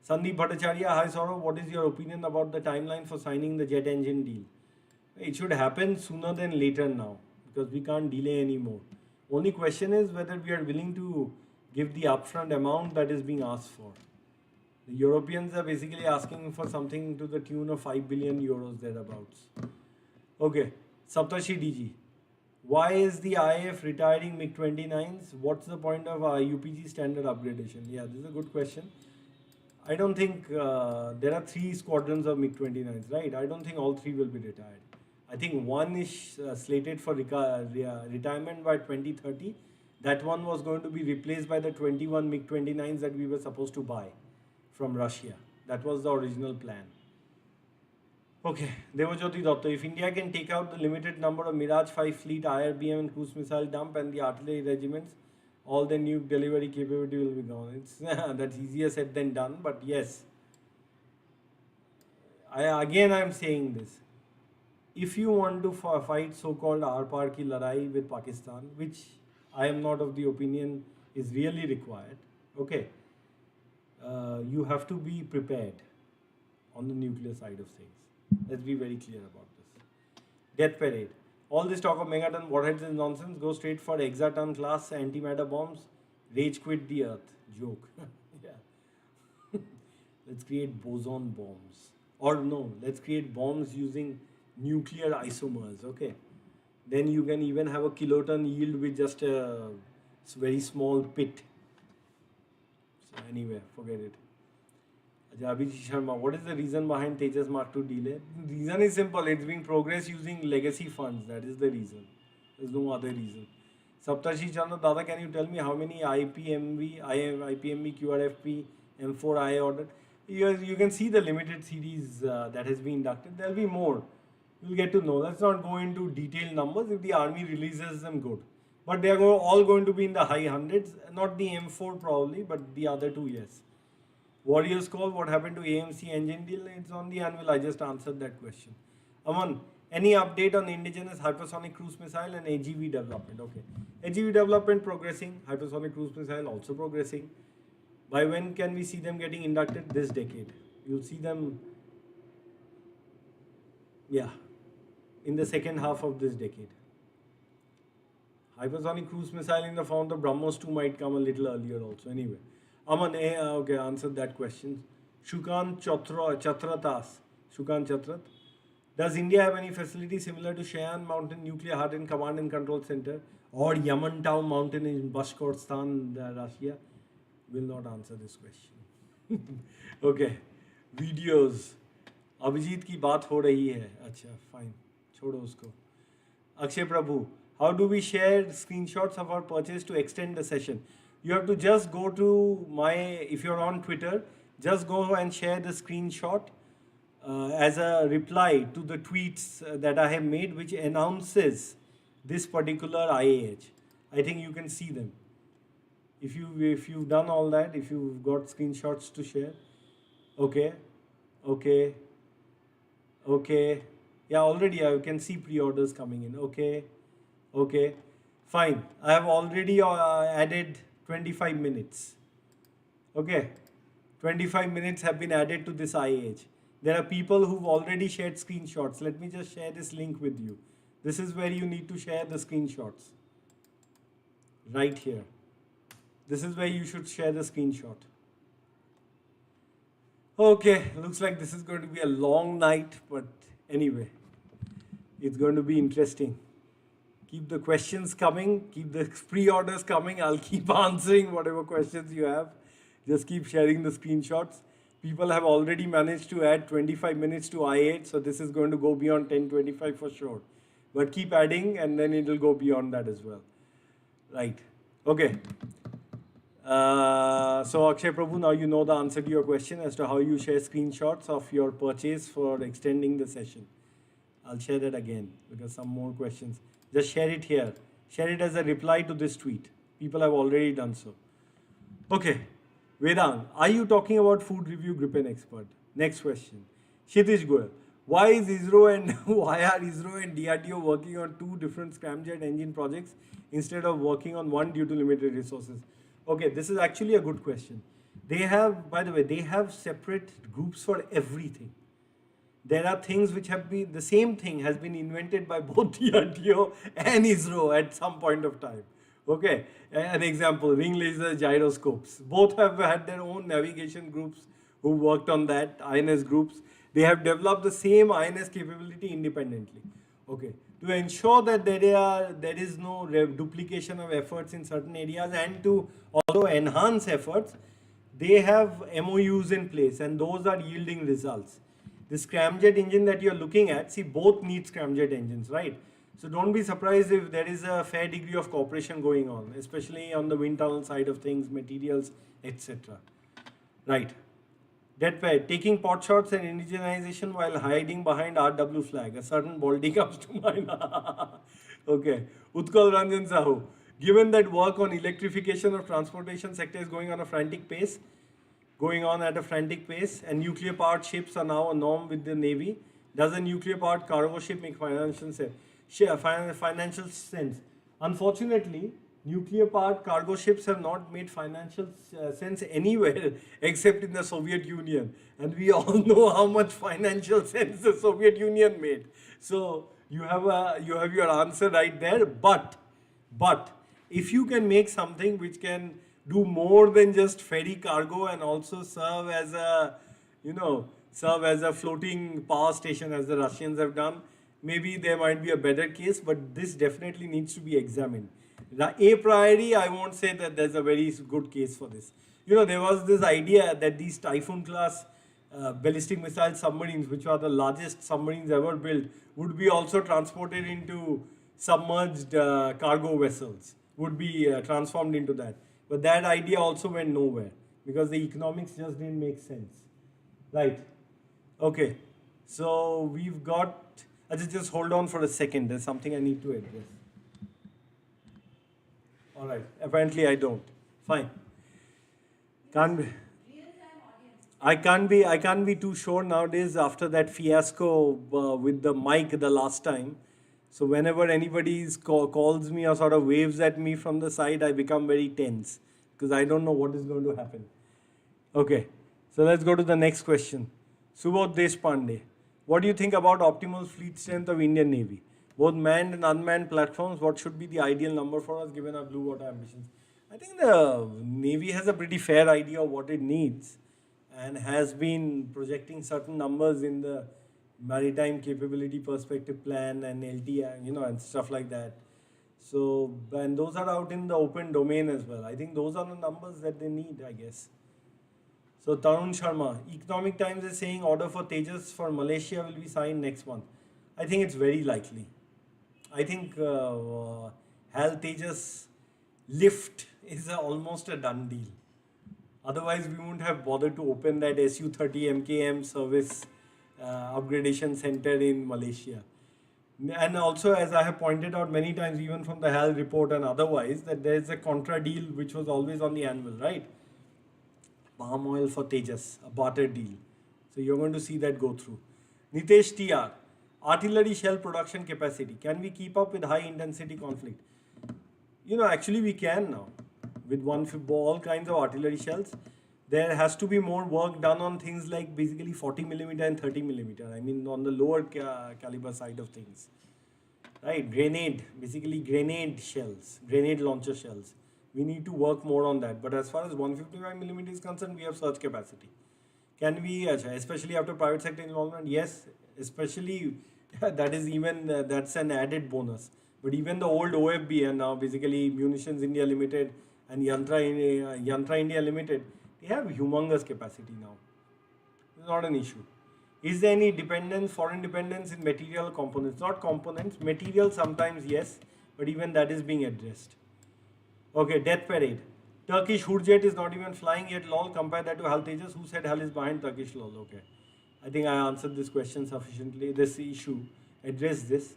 Sandeep Bhattacharya, hi Saurav, what is your opinion about the timeline for signing the jet engine deal? It should happen sooner than later now because we can't delay anymore. Only question is whether we are willing to give the upfront amount that is being asked for. The Europeans are basically asking for something to the tune of 5 billion euros thereabouts. Okay, Saptashi DG. Why is the IAF retiring MiG-29s? What's the point of UPG standard upgradation? Yeah, this is a good question. I don't think there are 3 squadrons of MiG-29s, right? I don't think all 3 will be retired. I think one is slated for retirement by 2030. That one was going to be replaced by the 21 MiG-29s that we were supposed to buy from Russia. That was the original plan. Okay, Devajyoti Dotto, if India can take out the limited number of Mirage 5 fleet, IRBM and cruise missile dump and the artillery regiments, all the nuke delivery capability will be gone. That's easier said than done, but yes. I am saying this. If you want to fight so-called Aar-Paar ki Ladai with Pakistan, which I am not of the opinion is really required, okay, you have to be prepared on the nuclear side of things. Let's be very clear about this. Death Parade. All this talk of megaton warheads is nonsense. Go straight for exaton class antimatter bombs. Rage quit the earth. Joke. Yeah. Let's create boson bombs. Or no, let's create bombs using nuclear isomers. Okay. Then you can even have a kiloton yield with just a very small pit. So anyway, forget it. Abhijit Sharma, what is the reason behind Tejas Mark 2 delay? The reason is simple. It's being progressed using legacy funds. That is the reason. There's no other reason. Saptashi Chandra, Dada, can you tell me how many IPMV, IPMV, QRFP, M4 I ordered? You can see the limited series that has been inducted. There'll be more. You'll get to know. Let's not go into detailed numbers. If the army releases them, good. But they are all going to be in the high hundreds. Not the M4 probably, but the other two, yes. Warriors Call, what happened to AMC engine deal? It's on the anvil. I just answered that question. Aman, any update on indigenous hypersonic cruise missile and AGV development? Okay. AGV development progressing. Hypersonic cruise missile also progressing. By when can we see them getting inducted? This decade. You'll see them, yeah, in the second half of this decade. Hypersonic cruise missile in the form of BrahMos 2 might come a little earlier also. Anyway. Aman, okay, answered that question. Shukan Chatratas. Shukan Chatrat. Does India have any facility similar to Cheyenne Mountain Nuclear Hardened Command and Control Center or Yamantown Mountain in Bashkortostan, Russia? Will not answer this question. Okay. Videos. Abhijit की बात हो रही है. अच्छा, fine. छोड़ो उसको. Akshay Prabhu. How do we share screenshots of our purchase to extend the session? You have to just go to if you're on Twitter, just go and share the screenshot as a reply to the tweets that I have made, which announces this particular IAH. I think you can see them. If you've done all that, if you've got screenshots to share, okay. Yeah, already I can see pre-orders coming in. Okay, fine. I have already added 25 minutes. Okay, 25 minutes have been added to this IAH. There are people who've already shared screenshots. Let me just share this link with you. This is where you need to share the screenshots. Right here. This is where you should share the screenshot. Okay, looks like this is going to be a long night, but anyway, it's going to be interesting. Keep the questions coming, keep the pre-orders coming. I'll keep answering whatever questions you have. Just keep sharing the screenshots. People have already managed to add 25 minutes to I8, so this is going to go beyond 10:25 for sure. But keep adding and then it will go beyond that as well. Right. Okay. So Akshay Prabhu, now you know the answer to your question as to how you share screenshots of your purchase for extending the session. I'll share that again because some more questions. Just share it here. Share it as a reply to this tweet. People have already done so. Okay. Vedang, are you talking about food review Gripen expert? Next question. Kshitish Goyal, why are ISRO and DRDO working on two different scramjet engine projects instead of working on one due to limited resources? Okay, this is actually a good question. They have, by the way, they have separate groups for everything. There are things which have been, the same thing has been invented by both DRDO and ISRO at some point of time. Okay, an example, ring laser gyroscopes. Both have had their own navigation groups who worked on that, INS groups. They have developed the same INS capability independently. Okay, to ensure that there is no duplication of efforts in certain areas and to also enhance efforts, they have MOUs in place and those are yielding results. The scramjet engine that you're looking at, see, both need scramjet engines, right? So don't be surprised if there is a fair degree of cooperation going on, especially on the wind tunnel side of things, materials, etc. Right. Deadpad, taking pot shots and indigenization while hiding behind RW flag. A certain baldy comes to mind. Okay. Utkal Ranjan Sahu, given that work on electrification of transportation sector is going on a frantic pace, and nuclear powered ships are now a norm with the Navy, does a nuclear powered cargo ship make financial sense? Unfortunately, nuclear powered cargo ships have not made financial sense anywhere except in the Soviet Union. And we all know how much financial sense the Soviet Union made. So you have your answer right there. But if you can make something which can do more than just ferry cargo and also serve as a floating power station as the Russians have done, maybe there might be a better case, but this definitely needs to be examined. A priori, I won't say that there's a very good case for this. There was this idea that these Typhoon class ballistic missile submarines, which are the largest submarines ever built, would be also transported into submerged cargo vessels, would be transformed into that. But that idea also went nowhere because the economics just didn't make sense. Right. Okay. So we've got. Just hold on for a second. There's something I need to address. All right. Apparently, I don't. Fine. Can't be. I can't be too sure nowadays after that fiasco with the mic the last time. So whenever anybody calls me or sort of waves at me from the side, I become very tense because I don't know what is going to happen. Okay, so let's go to the next question. Subodh Deshpande, what do you think about optimal fleet strength of Indian Navy? Both manned and unmanned platforms, what should be the ideal number for us given our blue water ambitions? I think the Navy has a pretty fair idea of what it needs and has been projecting certain numbers in the maritime capability perspective plan and LTI, and stuff like that. So, and those are out in the open domain as well. I think those are the numbers that they need, I guess. So Tarun Sharma, Economic Times is saying order for Tejas for Malaysia will be signed next month. I think it's very likely. I think HAL Tejas lift is almost a done deal. Otherwise, we wouldn't have bothered to open that SU-30 MKM service upgradation center in Malaysia. And also, as I have pointed out many times, even from the HAL report and otherwise, that there is a contra deal which was always on the anvil, right? Palm oil for Tejas, a barter deal. So you're going to see that go through. Nitesh TR, artillery shell production capacity. Can we keep up with high intensity conflict? Actually we can now. With all kinds of artillery shells, there has to be more work done on things like basically 40 millimeter and 30 millimeter. I mean, on the lower caliber side of things, right? Basically grenade shells, grenade launcher shells. We need to work more on that. But as far as 155 millimeter is concerned, we have surge capacity. Can we, especially after private sector involvement? Yes, especially that's an added bonus. But even the old OFB and now basically Munitions India Limited and Yantra India Limited, they have humongous capacity now. It's not an issue. Is there any foreign dependence in material components? Not components, material sometimes yes, but even that is being addressed. Okay, Death Parade. Turkish Hurjet is not even flying yet, lol. Compare that to HAL Tejas. Who said HAL is behind Turkish, lol? Okay. I think I answered this question sufficiently. This issue, address this.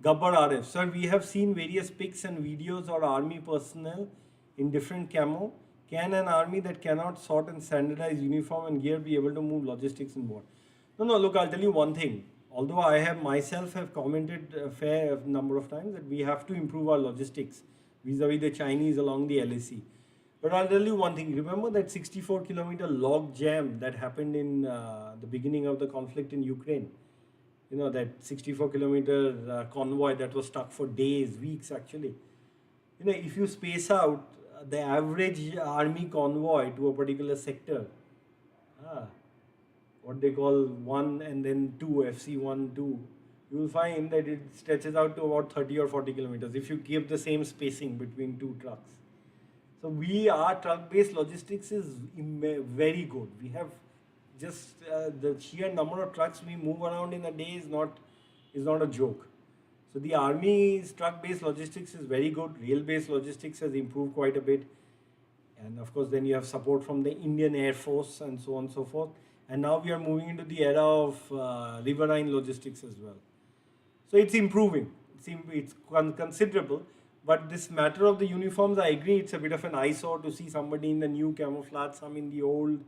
Gabbar RF. Sir, we have seen various pics and videos or army personnel in different camo. Can an army that cannot sort and standardize uniform and gear be able to move logistics in war? No, look, I'll tell you one thing. Although I have commented a fair number of times that we have to improve our logistics vis-a-vis the Chinese along the LAC. But I'll tell you one thing. Remember that 64-kilometer log jam that happened in the beginning of the conflict in Ukraine? That 64-kilometer convoy that was stuck for days, weeks actually. If you space out the average army convoy to a particular sector, what they call 1 and then 2, FC1, 2, you will find that it stretches out to about 30 or 40 kilometers if you give the same spacing between two trucks. So our truck-based logistics is very good. We have just the sheer number of trucks we move around in a day is not a joke. So the Army's truck-based logistics is very good. Rail-based logistics has improved quite a bit. And of course, then you have support from the Indian Air Force and so on and so forth. And now we are moving into the era of riverine logistics as well. So it's improving. It's considerable. But this matter of the uniforms, I agree, it's a bit of an eyesore to see somebody in the new camouflage, some in the old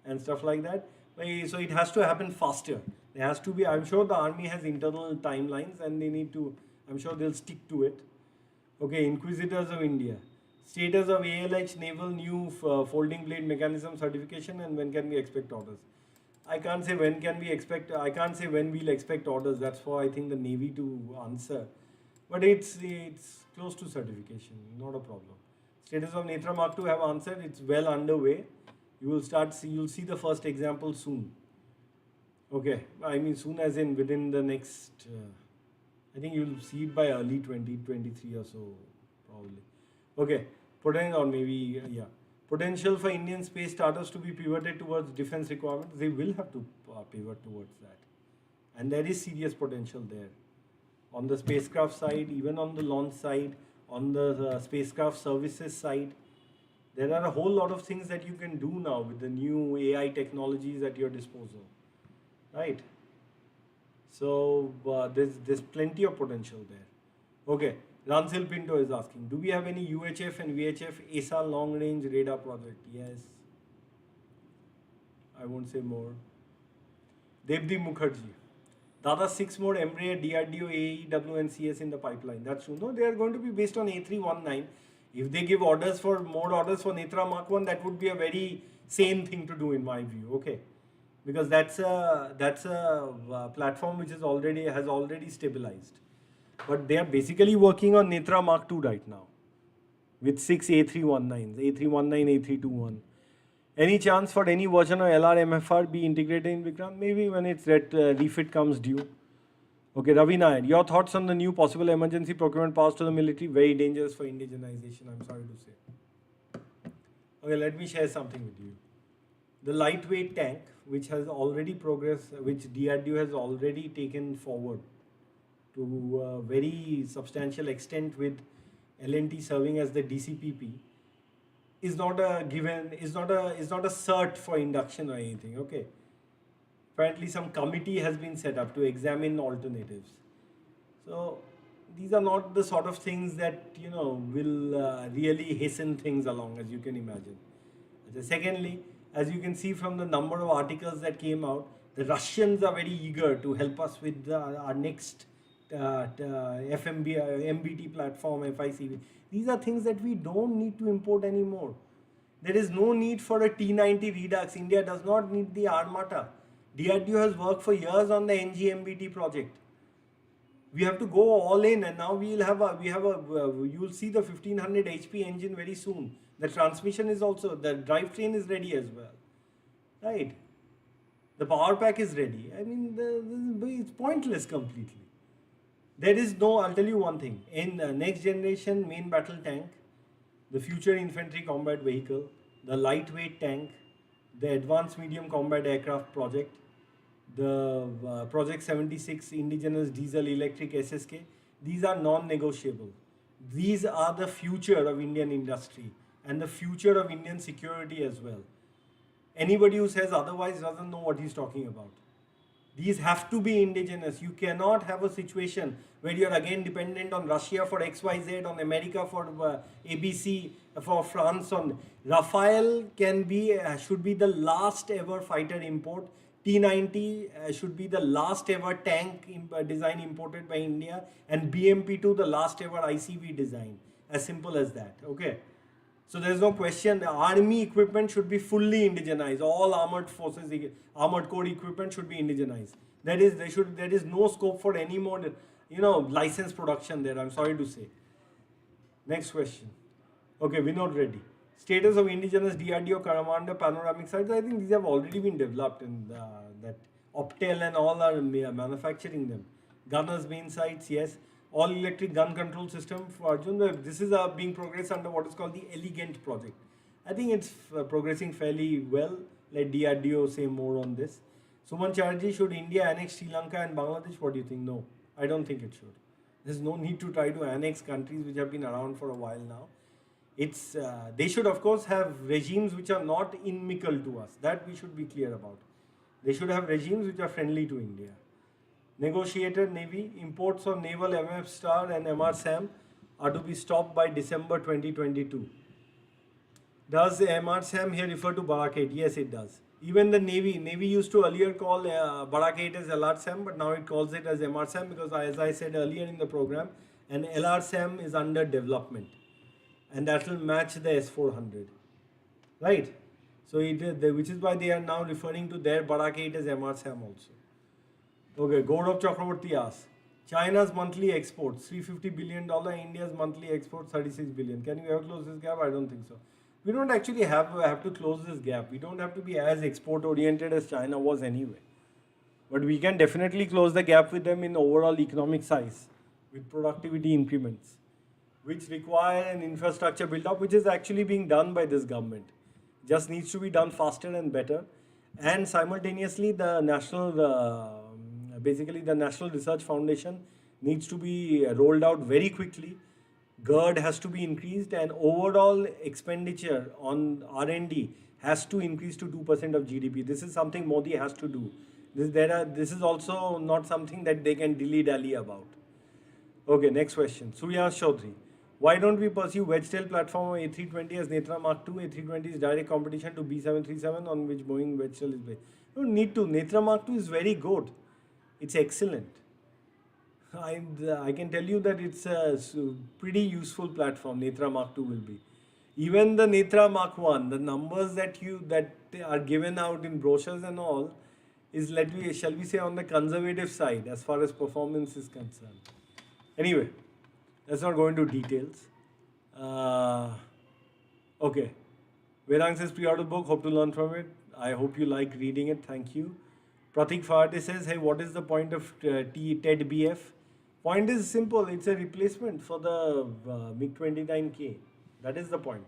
and stuff like that. So it has to happen faster. There has to be, I'm sure the army has internal timelines and I'm sure they'll stick to it. Okay, Inquisitors of India. Status of ALH Naval new folding blade mechanism certification and when can we expect orders? I can't say when we'll expect orders. That's for, I think, the Navy to answer. But it's close to certification, not a problem. Status of Netra Mark II have answered. It's well underway. You'll see the first example soon. Okay, I mean soon as in within the next, I think you'll see it by early 2023 or so, probably. Okay, putting or maybe, yeah. Potential for Indian space startups to be pivoted towards defense requirements. They will have to pivot towards that. And there is serious potential there. On the spacecraft side, even on the launch side, on the spacecraft services side, there are a whole lot of things that you can do now with the new AI technologies at your disposal, right? So there's plenty of potential there. Okay, Ransil Pinto is asking, do we have any UHF and VHF ESA long range radar project? Yes. I won't say more. Devdi Mukherjee. Dada 6 more Embraer, DRDO, AE, WNCS in the pipeline. That's true. No, they are going to be based on A319. If they give orders for more orders for Netra Mark 1, that would be a very sane thing to do in my view. Okay, because that's a platform which has already stabilized. But they are basically working on Netra Mark 2 right now with 6 A319s, A319, A321. Any chance for any version of LRMFR be integrated in Vikram? Maybe when its refit comes due. Okay, Ravi Nair, your thoughts on the new possible emergency procurement powers to the military? Very dangerous for indigenization, I'm sorry to say. Okay, let me share something with you. The lightweight tank, which has already progressed, which DRDO has already taken forward to a very substantial extent with L&T serving as the DCPP, is not a given, is not a cert for induction or anything. Okay. Apparently some committee has been set up to examine alternatives. So these are not the sort of things that will really hasten things along, as you can imagine. Secondly, as you can see from the number of articles that came out, the Russians are very eager to help us with our next MBT platform, FICV. These are things that we don't need to import anymore. There is no need for a T90 Redux. India does not need the Armata. DRDO has worked for years on the NGMBT project. We have to go all in, and now you'll see the 1500 HP engine very soon. The transmission is also, the drivetrain is ready as well, right? The power pack is ready. I mean, it's pointless completely. There is no, I'll tell you one thing, in next generation main battle tank, the future infantry combat vehicle, the lightweight tank, the advanced medium combat aircraft project, the Project 76 indigenous diesel electric SSK, these are non-negotiable. These are the future of Indian industry and the future of Indian security as well. Anybody who says otherwise doesn't know what he's talking about. These have to be indigenous. You cannot have a situation where you're again dependent on Russia for XYZ, on America for ABC, for France on Rafale should be the last ever fighter import. T90 should be the last ever tank design imported by India, and BMP2 the last ever ICV design. As simple as that. Okay. So there is no question. The army equipment should be fully indigenized. All armored forces, armored core equipment should be indigenized. There is no scope for any more, license production there. I'm sorry to say. Next question. Okay, Vinod Reddy. Status of indigenous DRDO Commander panoramic sights. I think these have already been developed, and that Optel and all are manufacturing them. Gunners main sights, yes. All electric gun control system for Arjun. This is being progressed under what is called the Elegant project. I think it's progressing fairly well. Let DRDO say more on this. Suman Chatterjee, should India annex Sri Lanka and Bangladesh? What do you think? No, I don't think it should. There's no need to try to annex countries which have been around for a while now. They should of course have regimes which are not inimical to us. That we should be clear about. They should have regimes which are friendly to India. Negotiated Navy, imports of naval MF Star and MR SAM are to be stopped by December 2022. Does MR SAM here refer to Barak 8? Yes, it does. Even the Navy used to earlier call Barak 8 as LR SAM, but now it calls it as MR SAM because, as I said earlier in the program, an LR SAM is under development, and that will match the S400, right? So which is why they are now referring to their Barak 8 as MR SAM also. Okay, Gaurav Chakraborty asks, China's monthly exports, $350 billion, India's monthly exports, 36 billion. Can we ever close this gap? I don't think so. We don't actually have to close this gap. We don't have to be as export oriented as China was anyway. But we can definitely close the gap with them in overall economic size, with productivity increments, which require an infrastructure build up, which is actually being done by this government. Just needs to be done faster and better. And simultaneously, the basically the National Research Foundation needs to be rolled out very quickly. GERD has to be increased, and overall expenditure on R&D has to increase to 2% of GDP. This is something Modi has to do. This is also not something that they can dilly-dally about. Okay, next question. Suryash Chaudhary. Why don't we pursue Wedgetail platform of A320 as Netra Mark II? A320 is direct competition to B737 on which Boeing Wedgetail is based. You don't need to. Netra Mark II is very good. It's excellent. I can tell you that it's a pretty useful platform. Netra Mark II will be. Even the Netra Mark I, the numbers that are given out in brochures and all, is shall we say on the conservative side as far as performance is concerned. Anyway, let's not go into details. Okay. Vedang says pre-order book, hope to learn from it. I hope you like reading it. Thank you. Pratik Fahate says, hey, what is the point of TED BF? Point is simple. It's a replacement for the MiG-29K. That is the point.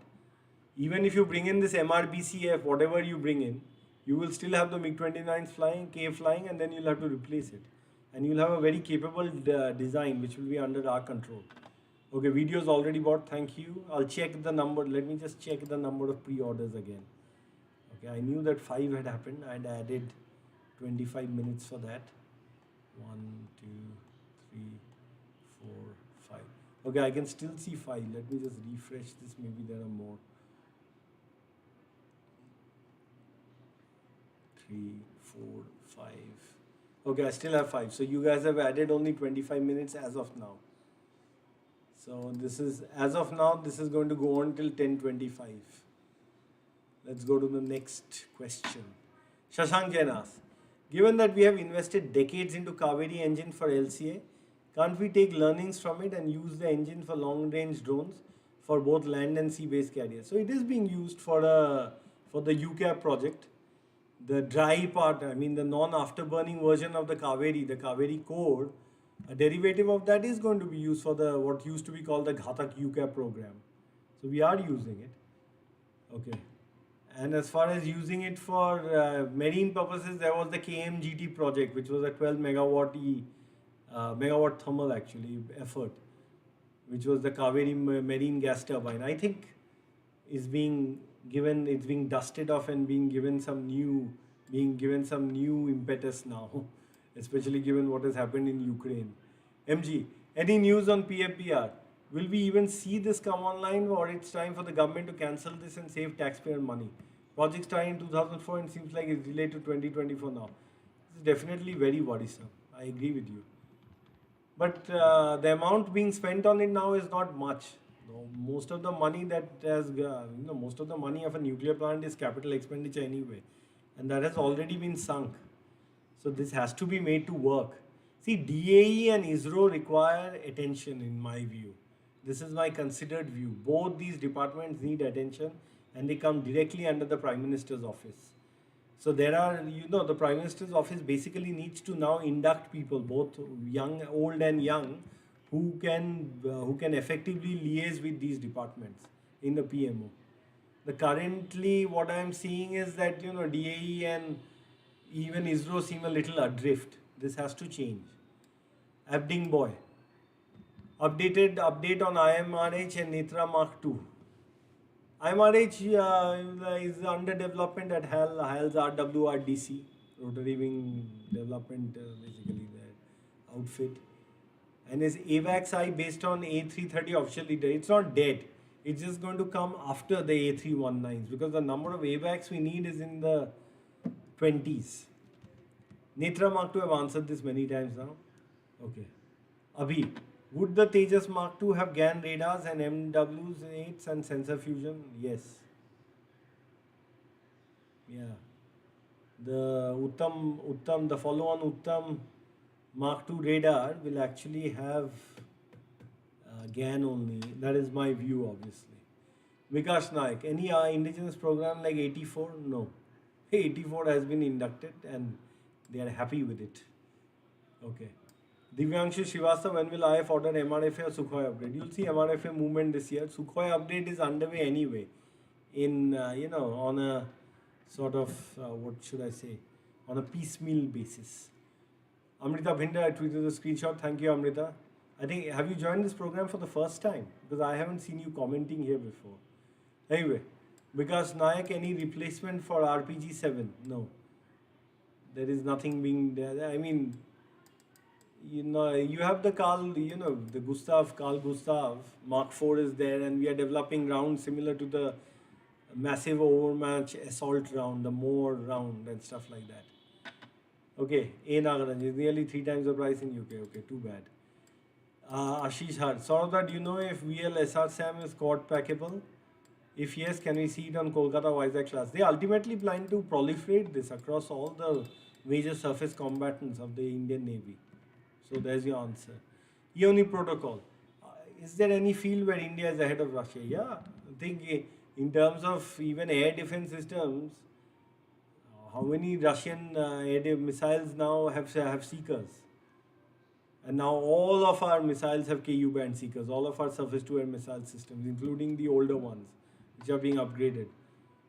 Even if you bring in this MRBCF, whatever you bring in, you will still have the MiG-29s flying, K flying, and then you'll have to replace it. And you'll have a very capable design which will be under our control. Okay, videos already bought. Thank you. I'll check the number. Let me just check the number of pre-orders again. Okay, I knew that 5 had happened. I'd added 25 minutes for that. 1, 2, 3, 4, 5. Okay, I can still see 5. Let me just refresh this. Maybe there are more. 3, 4, 5. Okay, I still have 5. So you guys have added only 25 minutes as of now. So this is, as of now, this is going to go on till 10:25. Let's go to the next question. Shashank Jain asks, given that we have invested decades into Kaveri engine for LCA, can't we take learnings from it and use the engine for long-range drones for both land and sea-based carriers? So it is being used for the UCAP project. The dry part, I mean the non-afterburning version of the Kaveri core, a derivative of that is going to be used for the what used to be called the Ghatak UCAP program. So we are using it. Okay. And as far as using it for marine purposes, there was the KMGT project, which was a 12 megawatt thermal actually effort, which was the Kaveri marine gas turbine. I think is being given, it's being dusted off and being given some new impetus now, especially given what has happened in Ukraine. MG, any news on PFBR? Will we even see this come online, or it's time for the government to cancel this and save taxpayer money? Project started in 2004 and seems like it's delayed to 2024 now. This is definitely very worrisome. I agree with you. But the amount being spent on it now is not much. Most of the money most of the money of a nuclear plant is capital expenditure anyway, and that has already been sunk. So this has to be made to work. See, DAE and ISRO require attention in my view. This is my considered view. Both these departments need attention, and they come directly under the Prime Minister's office. So there are, the Prime Minister's office basically needs to now induct people, both old and young, who can effectively liaise with these departments in the PMO. Currently, what I am seeing is that DAE and even ISRO seem a little adrift. This has to change. Abding Boy. Update on IMRH and Netra Mark II. IMRH is under development at HAL. HAL's RWRDC, Rotary Wing Development, basically the outfit. And is AVAX-I based on A330 officially dead? It's not dead. It's just going to come after the A319s because the number of AVAX we need is in the 20s. Netra Mark II, I've answered this many times now. Okay. Abhi, would the Tejas Mark II have GAN radars and MW8s and sensor fusion? Yes. Yeah. The the follow-on Uttam Mark II radar will actually have GAN only. That is my view, obviously. Vikas Naik, any indigenous program like 84? No. 84 has been inducted and they are happy with it. Okay. Divyanshu Srivastava, when will IF order MRFA or Sukhoi upgrade? You'll see MRFA movement this year. Sukhoi update is underway anyway. in, on a sort of, what should I say, on a piecemeal basis. Amrita Bhinda, I tweeted the screenshot. Thank you, Amrita. I think, have you joined this program for the first time? Because I haven't seen you commenting here before. Anyway, because Nayak, any replacement for RPG 7? No. There is nothing being there. I mean, you have the Carl Gustav Mark 4 is there, and we are developing rounds similar to the massive overmatch assault round, the more round, and stuff like that. Okay, A Nagaranj is nearly 3 times the price in UK. Okay, too bad. Ashish Hart, Saurav, do you know if VLSR SAM is quad packable? If yes, can we see it on Kolkata Vizag class? They ultimately plan to proliferate this across all the major surface combatants of the Indian Navy. So there's your answer. EONI protocol. Is there any field where India is ahead of Russia? Yeah, I think in terms of even air defense systems, how many Russian air missiles now have seekers? And now all of our missiles have KU band seekers, all of our surface-to-air missile systems, including the older ones, which are being upgraded.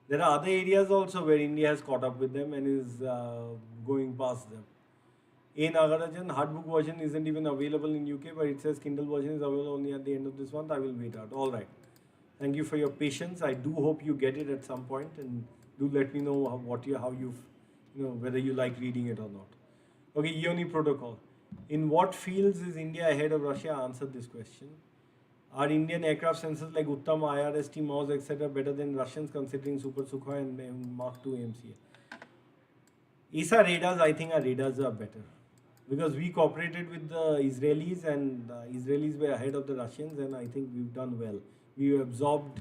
There are other areas also where India has caught up with them and is going past them. A Nagarajan, hardbook version isn't even available in UK, but it says Kindle version is available only at the end of this month. I will wait out. All right. Thank you for your patience. I do hope you get it at some point, and do let me know whether you like reading it or not. Okay, EONI protocol. In what fields is India ahead of Russia? Answered this question. Are Indian aircraft sensors like Uttam, IRST, MAUS, etc. better than Russians considering Super Sukhoi and Mark II AMCA? ESA radars, I think our radars are better. Because we cooperated with the Israelis, and Israelis were ahead of the Russians, and I think we've done well. We absorbed,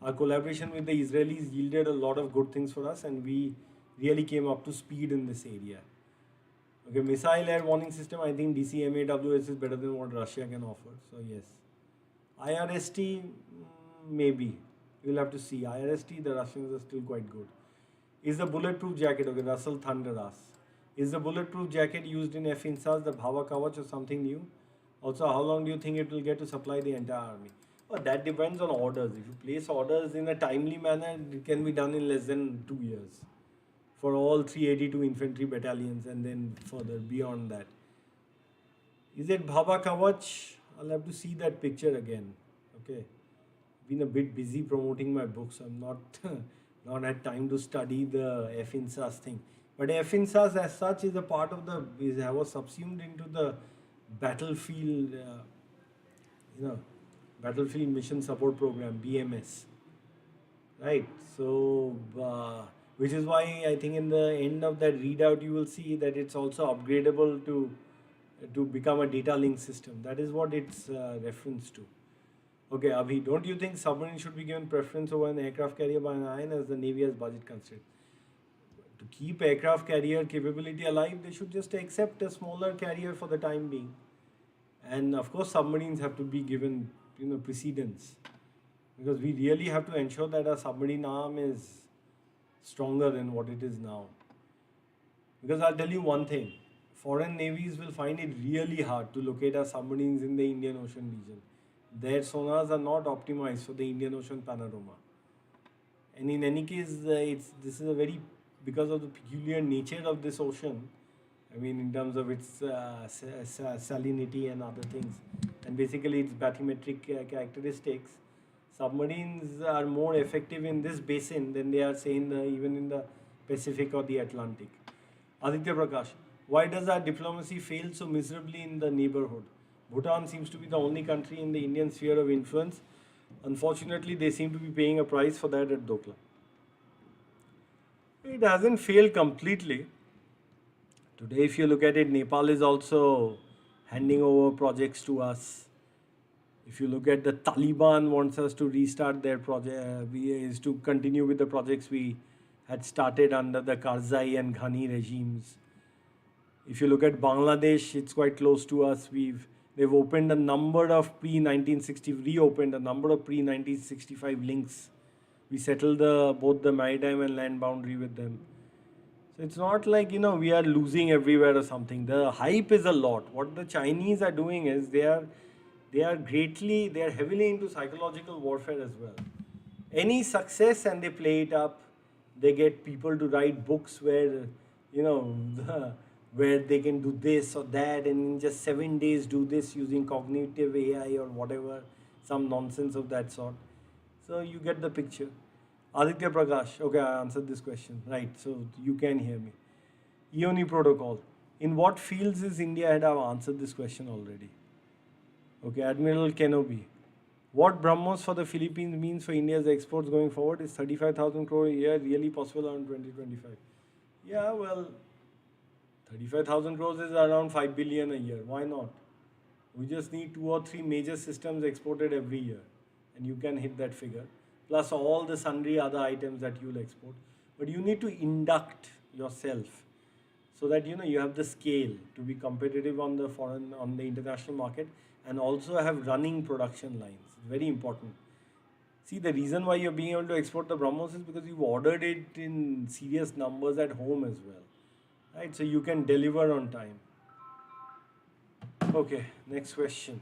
our collaboration with the Israelis yielded a lot of good things for us, and we really came up to speed in this area. Okay, missile air warning system, I think DCMAWS is better than what Russia can offer. So yes. IRST, maybe. We'll have to see. IRST, the Russians are still quite good. Is the bulletproof jacket, okay, Russell Thunder asks. Is the bulletproof jacket used in F-INSAS, the Bhava Kavach, or something new? Also, how long do you think it will get to supply the entire army? Well, that depends on orders. If you place orders in a timely manner, it can be done in less than 2 years for all 382 infantry battalions, and then further beyond that. Is it Bhava Kavach? I'll have to see that picture again. Okay. Been a bit busy promoting my books. I'm not had time to study the F-INSAS thing. But F-INSAS as such is a part of was subsumed into the battlefield, Battlefield Mission Support Program, BMS. Right. So, which is why I think in the end of that readout, you will see that it's also upgradable to become a data link system. That is what it's reference to. Okay, Abhi, don't you think submarine should be given preference over an aircraft carrier by an iron as the Navy has budget constraints? To keep aircraft carrier capability alive, they should just accept a smaller carrier for the time being. And of course, submarines have to be given, precedence. Because we really have to ensure that our submarine arm is stronger than what it is now. Because I'll tell you one thing, foreign navies will find it really hard to locate our submarines in the Indian Ocean region. Their sonars are not optimized for the Indian Ocean panorama. And in any case, this is because of the peculiar nature of this ocean, I mean in terms of its salinity and other things, and basically its bathymetric characteristics, submarines are more effective in this basin than they are, say, even in the Pacific or the Atlantic. Aditya Prakash, why does our diplomacy fail so miserably in the neighborhood? Bhutan seems to be the only country in the Indian sphere of influence. Unfortunately, they seem to be paying a price for that at Dokla. It hasn't failed completely. Today, if you look at it, Nepal is also handing over projects to us. If you look at the Taliban wants us to restart their project, is to continue with the projects we had started under the Karzai and Ghani regimes. If you look at Bangladesh, it's quite close to us. They've opened a number of reopened a number of pre-1965 links. We settled both the maritime and land boundary with them. So it's not like, we are losing everywhere or something. The hype is a lot. What the Chinese are doing is they are heavily into psychological warfare as well. Any success and they play it up. They get people to write books where, you know, where they can do this or that, and in just 7 days do this using cognitive AI or whatever, some nonsense of that sort. So you get the picture. Aditya Prakash, okay, I answered this question. Right, so you can hear me. EONI protocol. In what fields is India ahead? I've answered this question already. Okay, Admiral Kenobi. What BrahMos for the Philippines means for India's exports going forward is 35,000 crore a year really possible around 2025? Yeah, well, 35,000 crores is around 5 billion a year. Why not? We just need 2 or 3 major systems exported every year, and you can hit that figure. Plus all the sundry other items that you'll export. But you need to induct yourself so that you have the scale to be competitive on the international market, and also have running production lines. Very important. See, the reason why you're being able to export the BrahMos is because you've ordered it in serious numbers at home as well, right? So you can deliver on time. Okay, next question.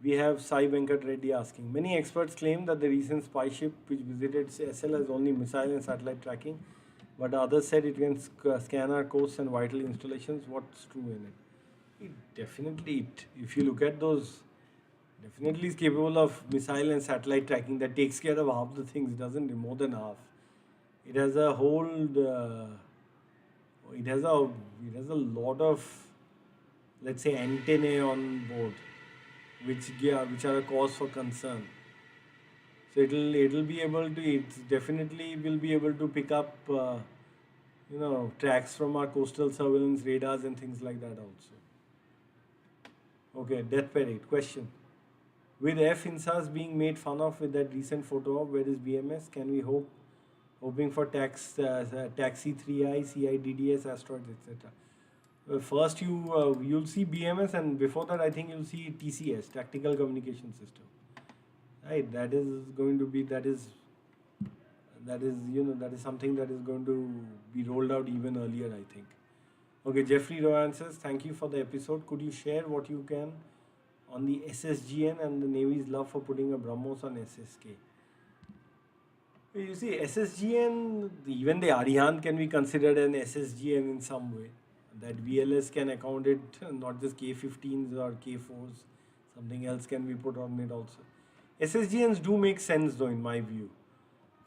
We have Sai Venkat Reddy asking, many experts claim that the recent spy ship which visited SL has only missile and satellite tracking, but others said it can scan our coasts and vital installations. What's true in it? If you look at those, definitely is capable of missile and satellite tracking. That takes care of half the things, doesn't it? More than half. It has a whole, it has a lot of, let's say, antennae on board, which are a cause for concern. So it'll be able to, it definitely will be able to pick up, tracks from our coastal surveillance radars and things like that also. Okay, Death Parade question. With F-INSAS being made fun of with that recent photo of where is BMS, can we hoping for Taxi 3I, CIDDS, asteroids, etc. First you'll see BMS, and before that I think you'll see TCS, Tactical Communication System. Right, that is something that is going to be rolled out even earlier, I think. Okay, Jeffrey Rowan says, thank you for the episode. Could you share what you can on the SSGN and the Navy's love for putting a BrahMos on SSK? You see, SSGN, even the Arihant can be considered an SSGN in some way. That VLS can account it, not just K-15s or K-4s. Something else can be put on it also. SSGNs do make sense though, in my view.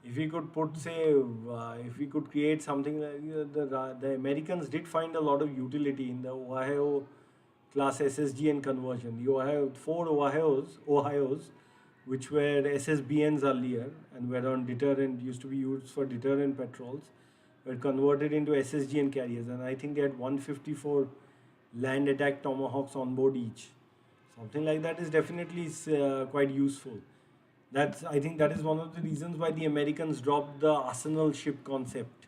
If we could if we could create something like the Americans did find a lot of utility in the Ohio class SSGN conversion. The 4 Ohios, which were SSBNs earlier and were on deterrent, used to be used for deterrent patrols, were converted into SSGN carriers, and I think they had 154 land attack Tomahawks on board each. Something like that is definitely quite useful. I think that is one of the reasons why the Americans dropped the arsenal ship concept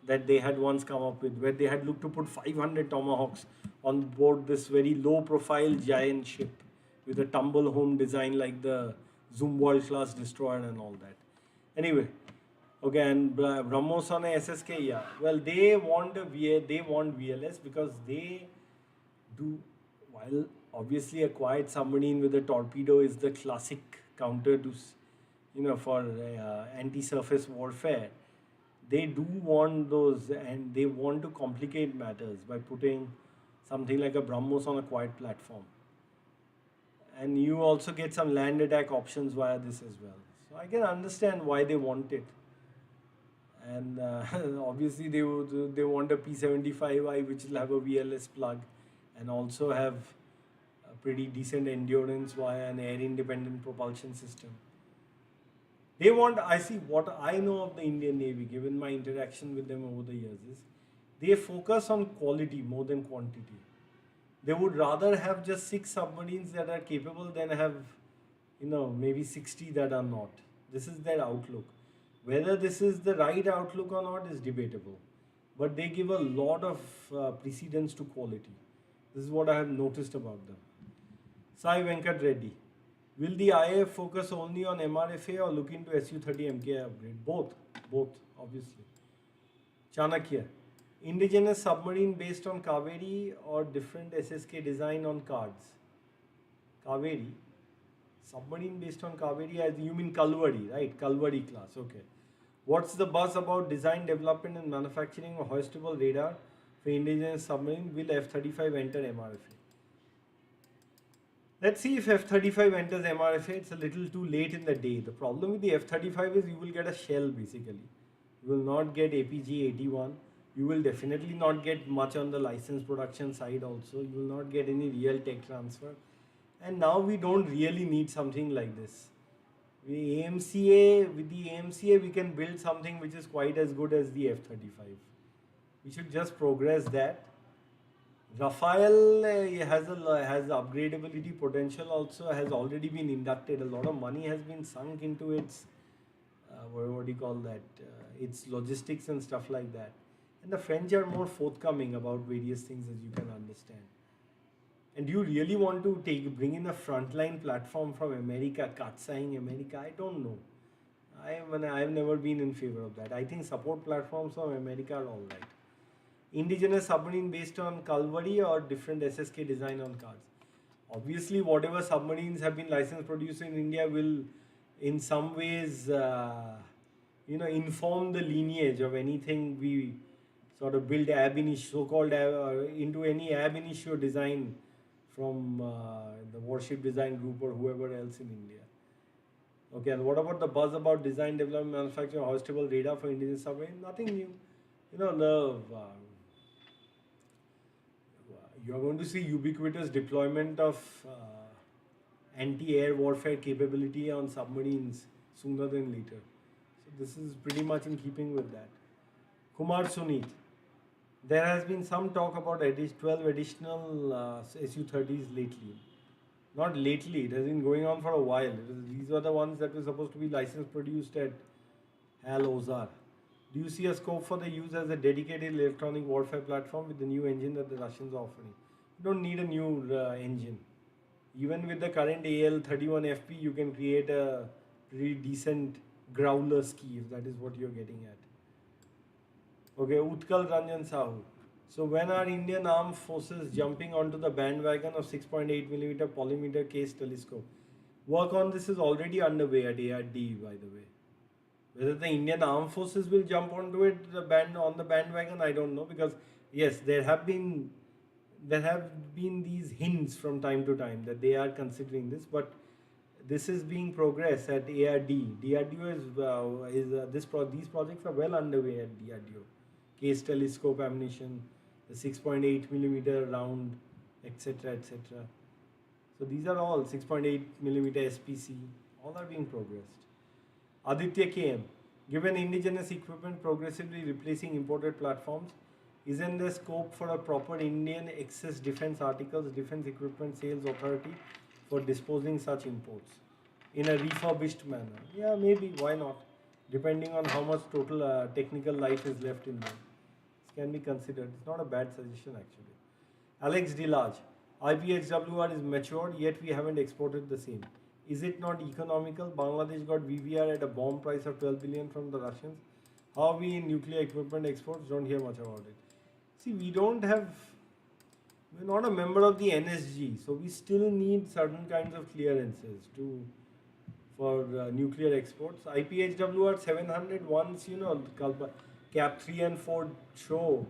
that they had once come up with, where they had looked to put 500 Tomahawks on board this very low-profile giant ship with a tumble-home design like the Zumwalt class destroyer and all that. Anyway, okay, and BrahMos on a SSK, yeah. Well, they want VLS because they do, while obviously a quiet submarine with a torpedo is the classic counter to, for anti-surface warfare. They do want those, and they want to complicate matters by putting something like a BrahMos on a quiet platform. And you also get some land attack options via this as well. So I can understand why they want it. And obviously they want a P75I which will have a VLS plug and also have a pretty decent endurance via an air-independent propulsion system. They want, what I know of the Indian Navy, given my interaction with them over the years, is they focus on quality more than quantity. They would rather have just 6 submarines that are capable than have, maybe 60 that are not. This is their outlook. Whether this is the right outlook or not is debatable. But they give a lot of precedence to quality. This is what I have noticed about them. Sai Venkat Reddy. Will the IAF focus only on MRFA or look into Su-30 MKI upgrade? Both, obviously. Chanakya. Indigenous submarine based on Kaveri or different SSK design on cards? Kaveri. Submarine based on Kaveri, as you mean Kalvari, right? Kalvari class, okay. What's the buzz about design, development, and manufacturing of hoistable radar for indigenous submarine? Will F-35 enter MRFA? Let's see if F-35 enters MRFA. It's a little too late in the day. The problem with the F-35 is you will get a shell basically. You will not get APG-81. You will definitely not get much on the license production side also. You will not get any real tech transfer. And now we don't really need something like this. With the AMCA, we can build something which is quite as good as the F-35. We should just progress that. Rafale has upgradability potential also, has already been inducted. A lot of money has been sunk into its, what do you call that, its logistics and stuff like that. And the French are more forthcoming about various things, as you can understand. And do you really want to bring in a frontline platform from America, cutsaying America? I don't know. I've never been in favor of that. I think support platforms from America are all right. Indigenous submarine based on Kalvari or different SSK design on cards? Obviously, whatever submarines have been licensed produced in India will, in some ways, inform the lineage of anything we sort of build ab initio, so-called into any ab initio design from the warship design group or whoever else in India. Okay, and what about the buzz about design, development, manufacture, hoistable radar for indigenous submarine? Nothing new. You are going to see ubiquitous deployment of anti-air warfare capability on submarines sooner than later. So this is pretty much in keeping with that. Kumar Sunit. There has been some talk about 12 additional Su-30s lately. Not lately, it has been going on for a while. These were the ones that were supposed to be licensed produced at HAL Ozar. Do you see a scope for the use as a dedicated electronic warfare platform with the new engine that the Russians are offering? You don't need a new engine. Even with the current AL-31FP, you can create a pretty decent growler ski if that is what you're getting at. Okay, Utkal Ranjan Sahu. So when are Indian armed forces jumping onto the bandwagon of 6.8mm polymeter case telescope? Work on this is already underway at ARD, by the way. Whether the Indian armed forces will jump onto it, on the bandwagon, I don't know, because yes, there have been these hints from time to time that they are considering this, but this is being progressed at ARD. DRDO these projects are well underway at DRDO. Case telescope ammunition, the 6.8mm round, etc., etc. So these are all 6.8mm SPC, all are being progressed. Aditya KM, given indigenous equipment progressively replacing imported platforms, isn't there scope for a proper Indian excess defense articles, defense equipment sales authority for disposing such imports in a refurbished manner? Yeah, maybe, why not? Depending on how much total technical life is left in them. This can be considered. It's not a bad suggestion actually. Alex DeLarge, IPHWR is matured, yet we haven't exported the same. Is it not economical? Bangladesh got VVR at a bomb price of 12 billion from the Russians. How are we in nuclear equipment exports? Don't hear much about it. See, we're not a member of the NSG, so we still need certain kinds of clearances for nuclear exports. IPHWR 700, once CAP 3 and 4 show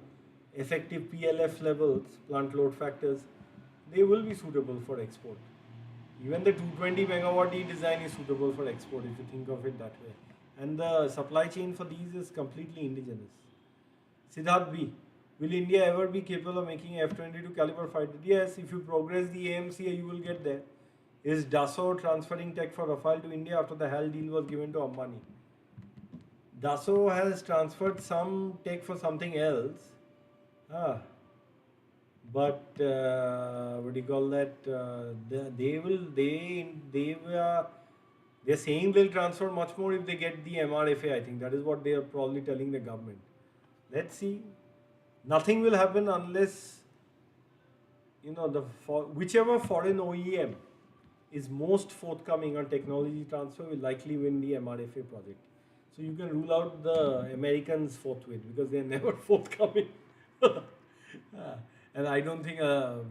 effective PLF levels, plant load factors, they will be suitable for export. Even the 220 megawatt E design is suitable for export if you think of it that way. And the supply chain for these is completely indigenous. Siddharth B. Will India ever be capable of making F-22 caliber fighter? Yes, if you progress the AMCA, you will get there. Is Dassault transferring tech for Rafale to India after the HAL deal was given to Ambani? Dassault has transferred some tech for something else. But what do you call that? They're saying they'll transfer much more if they get the MRFA. I think that is what they are probably telling the government. Let's see. Nothing will happen unless whichever foreign OEM is most forthcoming on technology transfer will likely win the MRFA project. So you can rule out the Americans forthwith because they are never forthcoming. And I don't think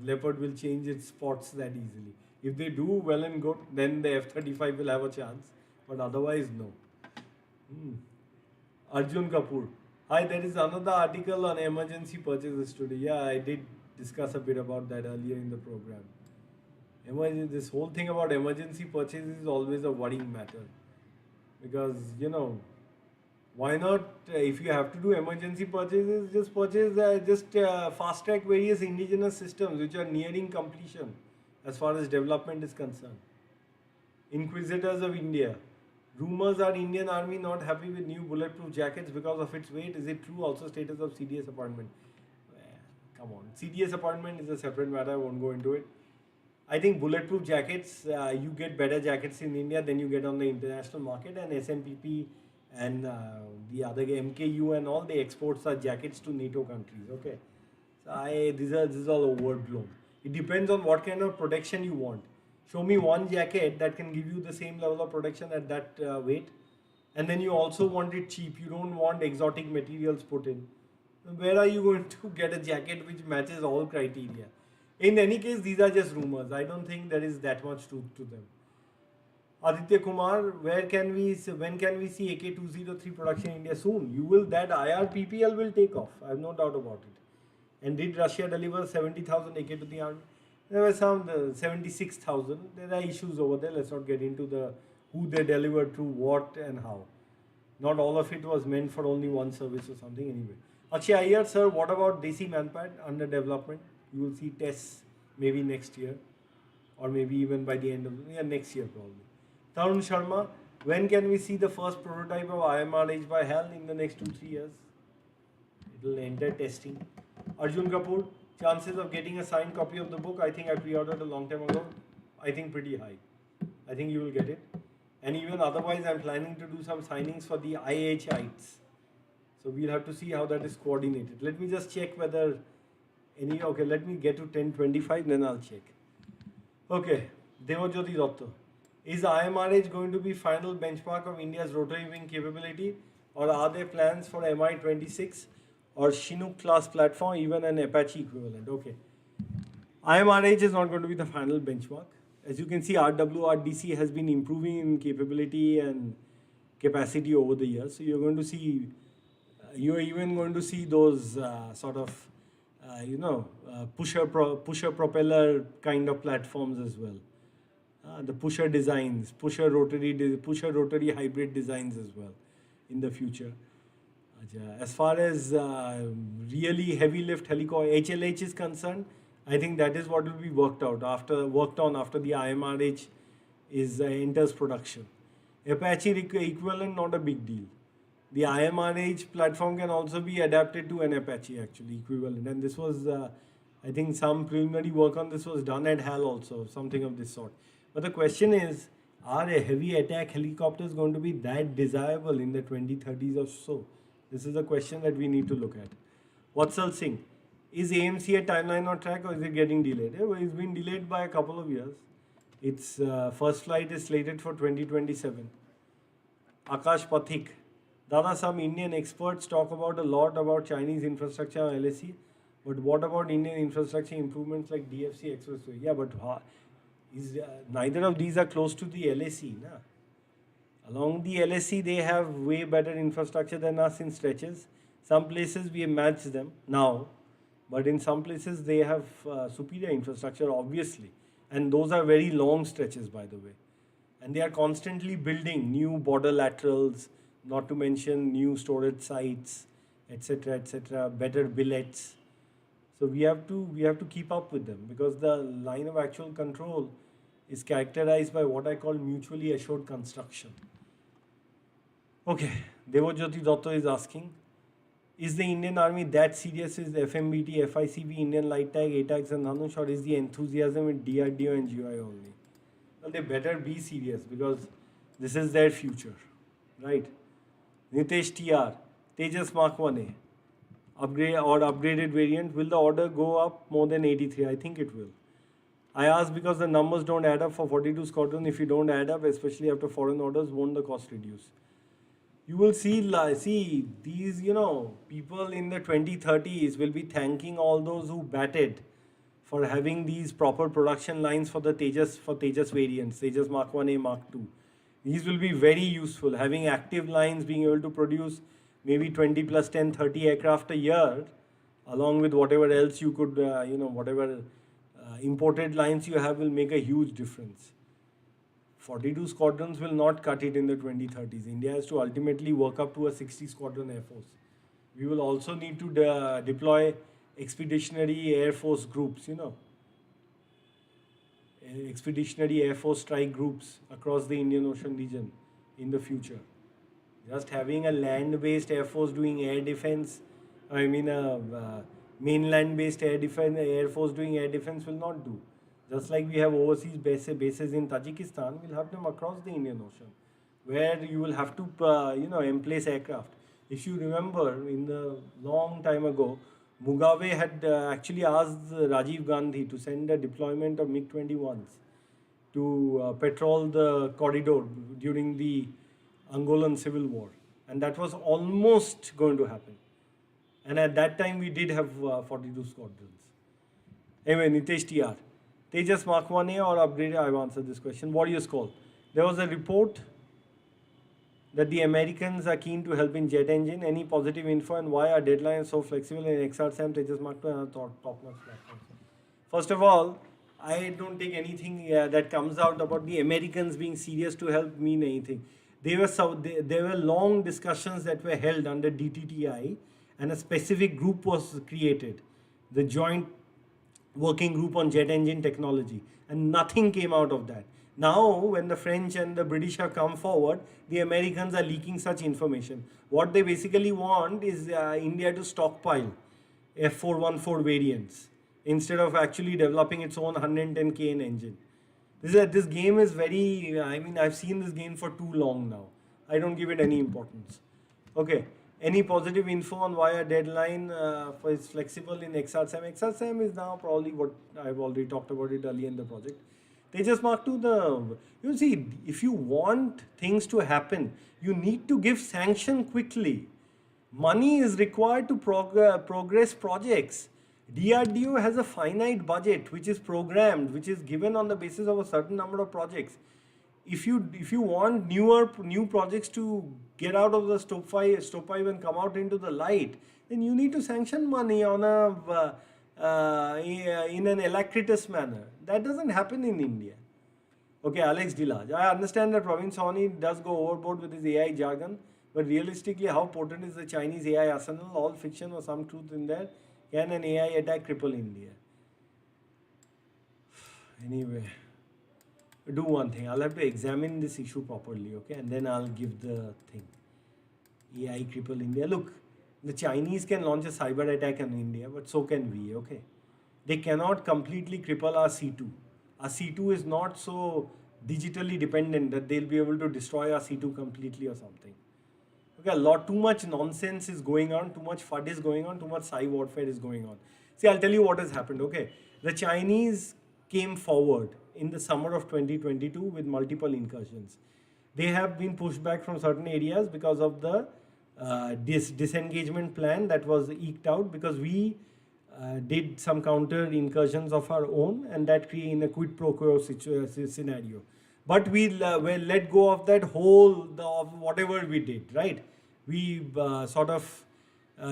Leopard will change its spots that easily. If they do well and good, then the F-35 will have a chance. But otherwise, no. Arjun Kapoor. Hi, there is another article on emergency purchases today. Yeah, I did discuss a bit about that earlier in the program. This whole thing about emergency purchases is always a worrying matter. Because, why not, if you have to do emergency purchases, just purchase, fast track various indigenous systems which are nearing completion as far as development is concerned. Inquisitors of India. Rumors are Indian Army not happy with new bulletproof jackets because of its weight. Is it true? Also status of CDS appointment. Come on. CDS appointment is a separate matter. I won't go into it. I think bulletproof jackets, you get better jackets in India than you get on the international market, and SMPP and the other MKU and all the exports are jackets to NATO countries. Okay, so this is all overblown. It depends on what kind of protection you want. Show me one jacket that can give you the same level of protection at that weight, and then you also want it cheap. You don't want exotic materials put in. Where are you going to get a jacket which matches all criteria? In any case, these are just rumors. I don't think there is that much truth to them. Aditya Kumar, when can we see AK-203 production in India? Soon. That IRPPL will take off. I have no doubt about it. And did Russia deliver 70,000 AK to the army? There were some 76,000. There are issues over there. Let's not get into who they delivered to, what and how. Not all of it was meant for only one service or something anyway. Akshay Iyer, sir, what about Desi Manpad under development? You will see tests maybe next year, or maybe even by the end of next year probably. Tarun Sharma, when can we see the first prototype of IMRH by HAL? In the next 2-3 years. It will enter testing. Arjun Kapoor, chances of getting a signed copy of the book, I think I pre-ordered a long time ago. I think pretty high. I think you will get it. And even otherwise, I'm planning to do some signings for the IHItes. So we'll have to see how that is coordinated. Let me just check whether okay, let me get to 10:25, then I'll check. Okay, Devajyoti Dotto. Is IMRH going to be final benchmark of India's rotary wing capability, or are there plans for Mi-26 or Chinook class platform, even an Apache equivalent? Okay. IMRH is not going to be the final benchmark. As you can see, RWRDC has been improving in capability and capacity over the years. So you're going to see, you're even going to see those pusher propeller kind of platforms as well. The pusher designs, pusher rotary hybrid designs as well in the future. As far as really heavy lift helicopter HLH is concerned, I think that is what will be worked on after the IMRH enters production. Apache equivalent, not a big deal. The IMRH platform can also be adapted to an Apache actually equivalent, and this was I think some preliminary work on this was done at HAL also, something of this sort. But the question is, are heavy attack helicopters going to be that desirable in the 2030s or so? This is a question that we need to look at. Vatsal Singh, is AMC a timeline on track, or is it getting delayed? It's been delayed by a couple of years. Its first flight is slated for 2027. Akash Pathik, Dada, some Indian experts talk about a lot about Chinese infrastructure on LSE, but what about Indian infrastructure improvements like DFC Expressway? Yeah, but neither of these are close to the LSE. Na? Along the LSE, they have way better infrastructure than us in stretches. Some places we have matched them now, but in some places they have superior infrastructure, obviously. And those are very long stretches, by the way. And they are constantly building new border laterals, not to mention new storage sites, etc., better billets. So we have to keep up with them, because the line of actual control is characterized by what I call mutually assured construction. Okay, Devajyoti Dotto is asking, is the Indian Army that serious with FMBT, FICB, Indian Light Tag, ATAGs and Dhanush, or is the enthusiasm with DRDO and GI only? Well, they better be serious, because this is their future, right? Nitesh TR, Tejas Mark 1A, upgraded variant, will the order go up more than 83? I think it will. I ask because the numbers don't add up for 42 Squadron. If you don't add up, especially after foreign orders, won't the cost reduce? You will see these, people in the 2030s will be thanking all those who batted for having these proper production lines for the Tejas variants, Tejas Mark 1A, Mark 2. These will be very useful. Having active lines, being able to produce maybe 20 plus 10, 30 aircraft a year, along with whatever else you could, whatever imported lines you have will make a huge difference. 42 squadrons will not cut it in the 2030s. India has to ultimately work up to a 60 squadron air force. We will also need to deploy expeditionary air force groups, expeditionary air force strike groups across the Indian Ocean region in the future. Just having a land-based air force doing air defense, a mainland-based air force doing air defense will not do. Just like we have overseas bases in Tajikistan, we'll have them across the Indian Ocean, where you will have to, emplace aircraft. If you remember, in the long time ago, Mugabe had actually asked Rajiv Gandhi to send a deployment of MiG-21s to patrol the corridor during the Angolan civil war. And that was almost going to happen. And at that time, we did have 42 squadrons. Anyway, Nitesh TR. Tejas Mark 1A or upgraded? I've answered this question. Warriors call. There was a report that the Americans are keen to help in jet engine. Any positive info and why are deadlines so flexible in XR-SAM, Tejas Mark 2 and top-notch platforms? First of all, I don't take anything that comes out about the Americans being serious to help mean anything. There were long discussions that were held under DTTI, and a specific group was created, the Joint Working Group on Jet Engine Technology, and nothing came out of that. Now, when the French and the British have come forward, the Americans are leaking such information. What they basically want is India to stockpile F414 variants instead of actually developing its own 110 kN engine. This game is very, I've seen this game for too long now. I don't give it any importance. Okay, any positive info on why a deadline for is flexible in XR-SAM? XR-SAM is now probably what I've already talked about it earlier in the project. Tejas Mark 2, you see, if you want things to happen, you need to give sanction quickly. Money is required to progress projects. DRDO has a finite budget which is programmed, which is given on the basis of a certain number of projects. If you want new projects to get out of the stovepipe and come out into the light, then you need to sanction money on in an alacritous manner. That doesn't happen in India. Okay, Alex Dilaj. I understand that Praveen Sawhney does go overboard with his AI jargon, but realistically, how potent is the Chinese AI arsenal? All fiction or some truth in there? Can an AI attack cripple India? Anyway, do one thing. I'll have to examine this issue properly, okay? And then I'll give the thing. AI cripple India. Look, the Chinese can launch a cyber attack on India, but so can we, okay? They cannot completely cripple our C2. Our C2 is not so digitally dependent that they'll be able to destroy our C2 completely or something. Okay, too much nonsense is going on, too much FUD is going on, too much cyber warfare is going on. See, I'll tell you what has happened, okay? The Chinese came forward in the summer of 2022 with multiple incursions. They have been pushed back from certain areas because of the disengagement plan that was eked out, because we did some counter incursions of our own, and that created a quid pro quo scenario. But we were let go of that whole, of whatever we did, right? We sort of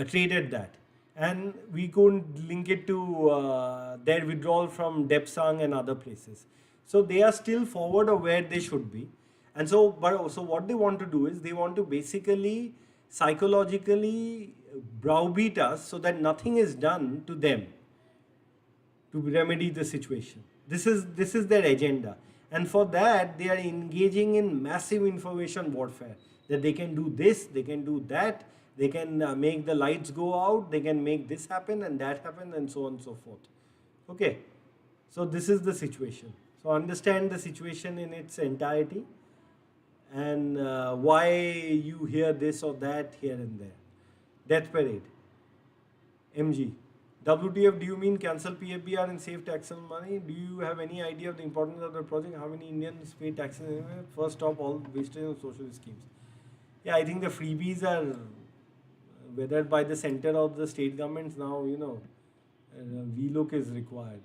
traded that. And we couldn't link it to their withdrawal from Depsang and other places. So they are still forward of where they should be. And so what they want to do is they want to basically psychologically browbeat us so that nothing is done to them to remedy the situation. This is their agenda. And for that, they are engaging in massive information warfare. That they can do this, they can do that, they can make the lights go out, they can make this happen and that happen, and so on and so forth. Okay, so this is the situation. So understand the situation in its entirety, and why you hear this or that here and there. Death Parade. MG. WTF, do you mean cancel PFBR and save taxable money? Do you have any idea of the importance of the project? How many Indians pay taxes anyway? First stop all wastage on social schemes. Yeah, I think the freebies are, whether by the center or the state governments now, VLOOK is required.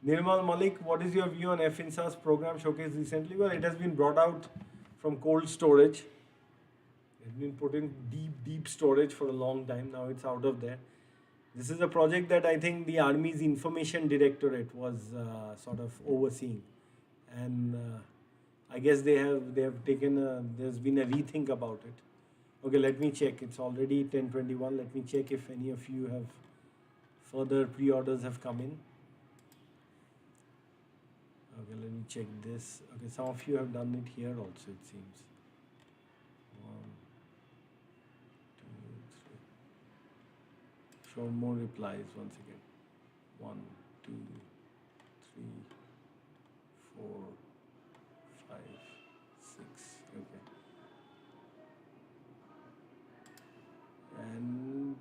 Nirmal Malik, what is your view on FINSA's program showcased recently? Well, it has been brought out from cold storage. It's been put in deep storage for a long time. Now it's out of there. This is a project that I think the Army's Information Directorate was sort of overseeing, and I guess they have taken there's been a rethink about it. Okay, let me check. It's already 10:21. Let me check if any of you have further pre-orders have come in. Okay, let me check this. Okay, some of you have done it here also, it seems. 1, 2, 3. Show more replies once again. 1, 2, 3, 4, 5, 6. Okay. And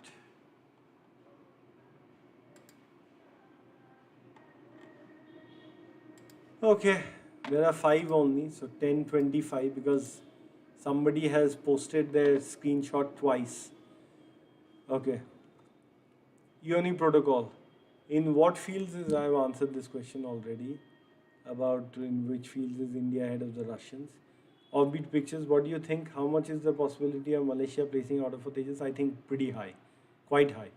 okay, there are 5 only, so 10:25 because somebody has posted their screenshot twice. Okay. Ioni protocol. In what fields is, I've answered this question already, about in which fields is India ahead of the Russians. Offbeat pictures, what do you think? How much is the possibility of Malaysia placing order for Tejas? I think pretty high, quite high.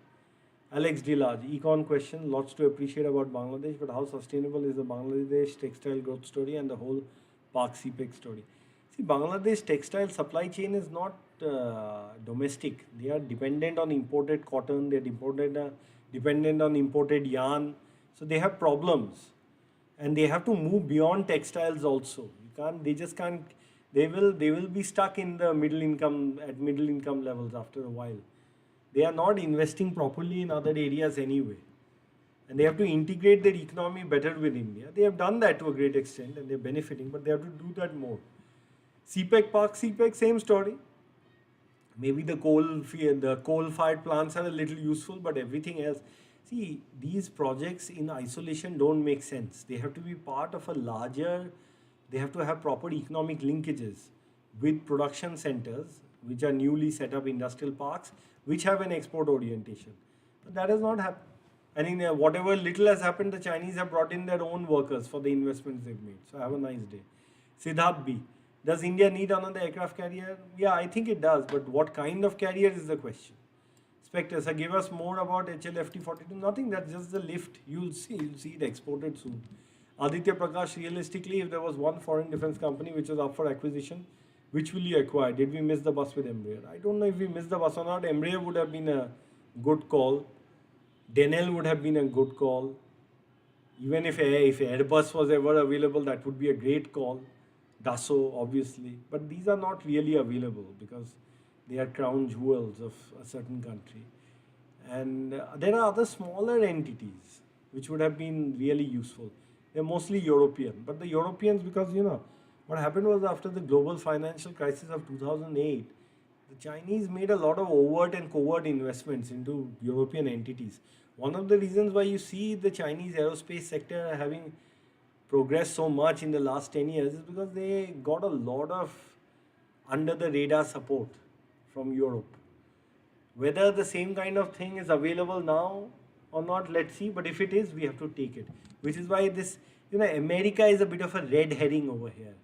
Alex Dilaj, econ question, lots to appreciate about Bangladesh, but how sustainable is the Bangladesh textile growth story and the whole Pak CPEC story? See, Bangladesh textile supply chain is not domestic. They are dependent on imported cotton, they're dependent on imported yarn, so they have problems. And they have to move beyond textiles also. They just can't, they will be stuck in the middle income levels after a while. They are not investing properly in other areas anyway. And they have to integrate their economy better with India. They have done that to a great extent and they're benefiting, but they have to do that more. CPEC, Park CPEC, same story. Maybe the coal-fired plants are a little useful, but everything else. See, these projects in isolation don't make sense. They have to be part of a larger, they have to have proper economic linkages with production centers, which are newly set up industrial parks, which have an export orientation. But that has not happened. And in whatever little has happened, the Chinese have brought in their own workers for the investments they've made. So have a nice day. Siddharth B. Does India need another aircraft carrier? Yeah, I think it does. But what kind of carrier is the question? Spectre, sir, give us more about HLFT-42. Nothing, that's just the lift. You'll see it exported soon. Aditya Prakash, realistically, if there was one foreign defense company which was up for acquisition, which will you acquire? Did we miss the bus with Embraer? I don't know if we missed the bus or not. Embraer would have been a good call. Denel would have been a good call. Even if Airbus was ever available, that would be a great call. Dassault, obviously. But these are not really available because they are crown jewels of a certain country. And there are other smaller entities which would have been really useful. They're mostly European. But the Europeans, because what happened was after the global financial crisis of 2008, the Chinese made a lot of overt and covert investments into European entities. One of the reasons why you see the Chinese aerospace sector having progressed so much in the last 10 years is because they got a lot of under the radar support from Europe. Whether the same kind of thing is available now or not, let's see. But if it is, we have to take it. Which is why this, America is a bit of a red herring over here.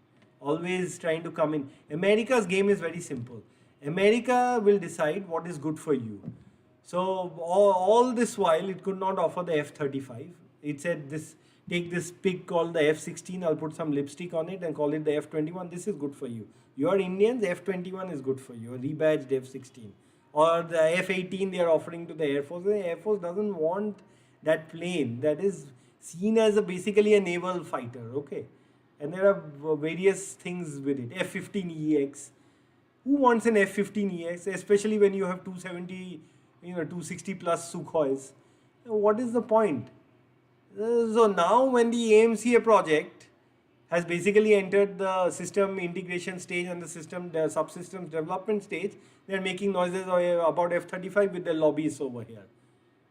Always trying to come in. America's game is very simple. America will decide what is good for you. So all this while, it could not offer the F-35. It said take this pig called the F-16, I'll put some lipstick on it and call it the F-21. This is good for you. You are Indians, F-21 is good for you. A rebadged F-16. Or the F-18 they are offering to the Air Force. The Air Force doesn't want that plane. That is seen as basically a naval fighter, okay? And there are various things with it. F-15EX. Who wants an F-15EX, especially when you have 270, 260 plus Sukhois? What is the point? So now when the AMCA project has basically entered the system integration stage and the subsystems development stage, they are making noises about F-35 with their lobbyists over here.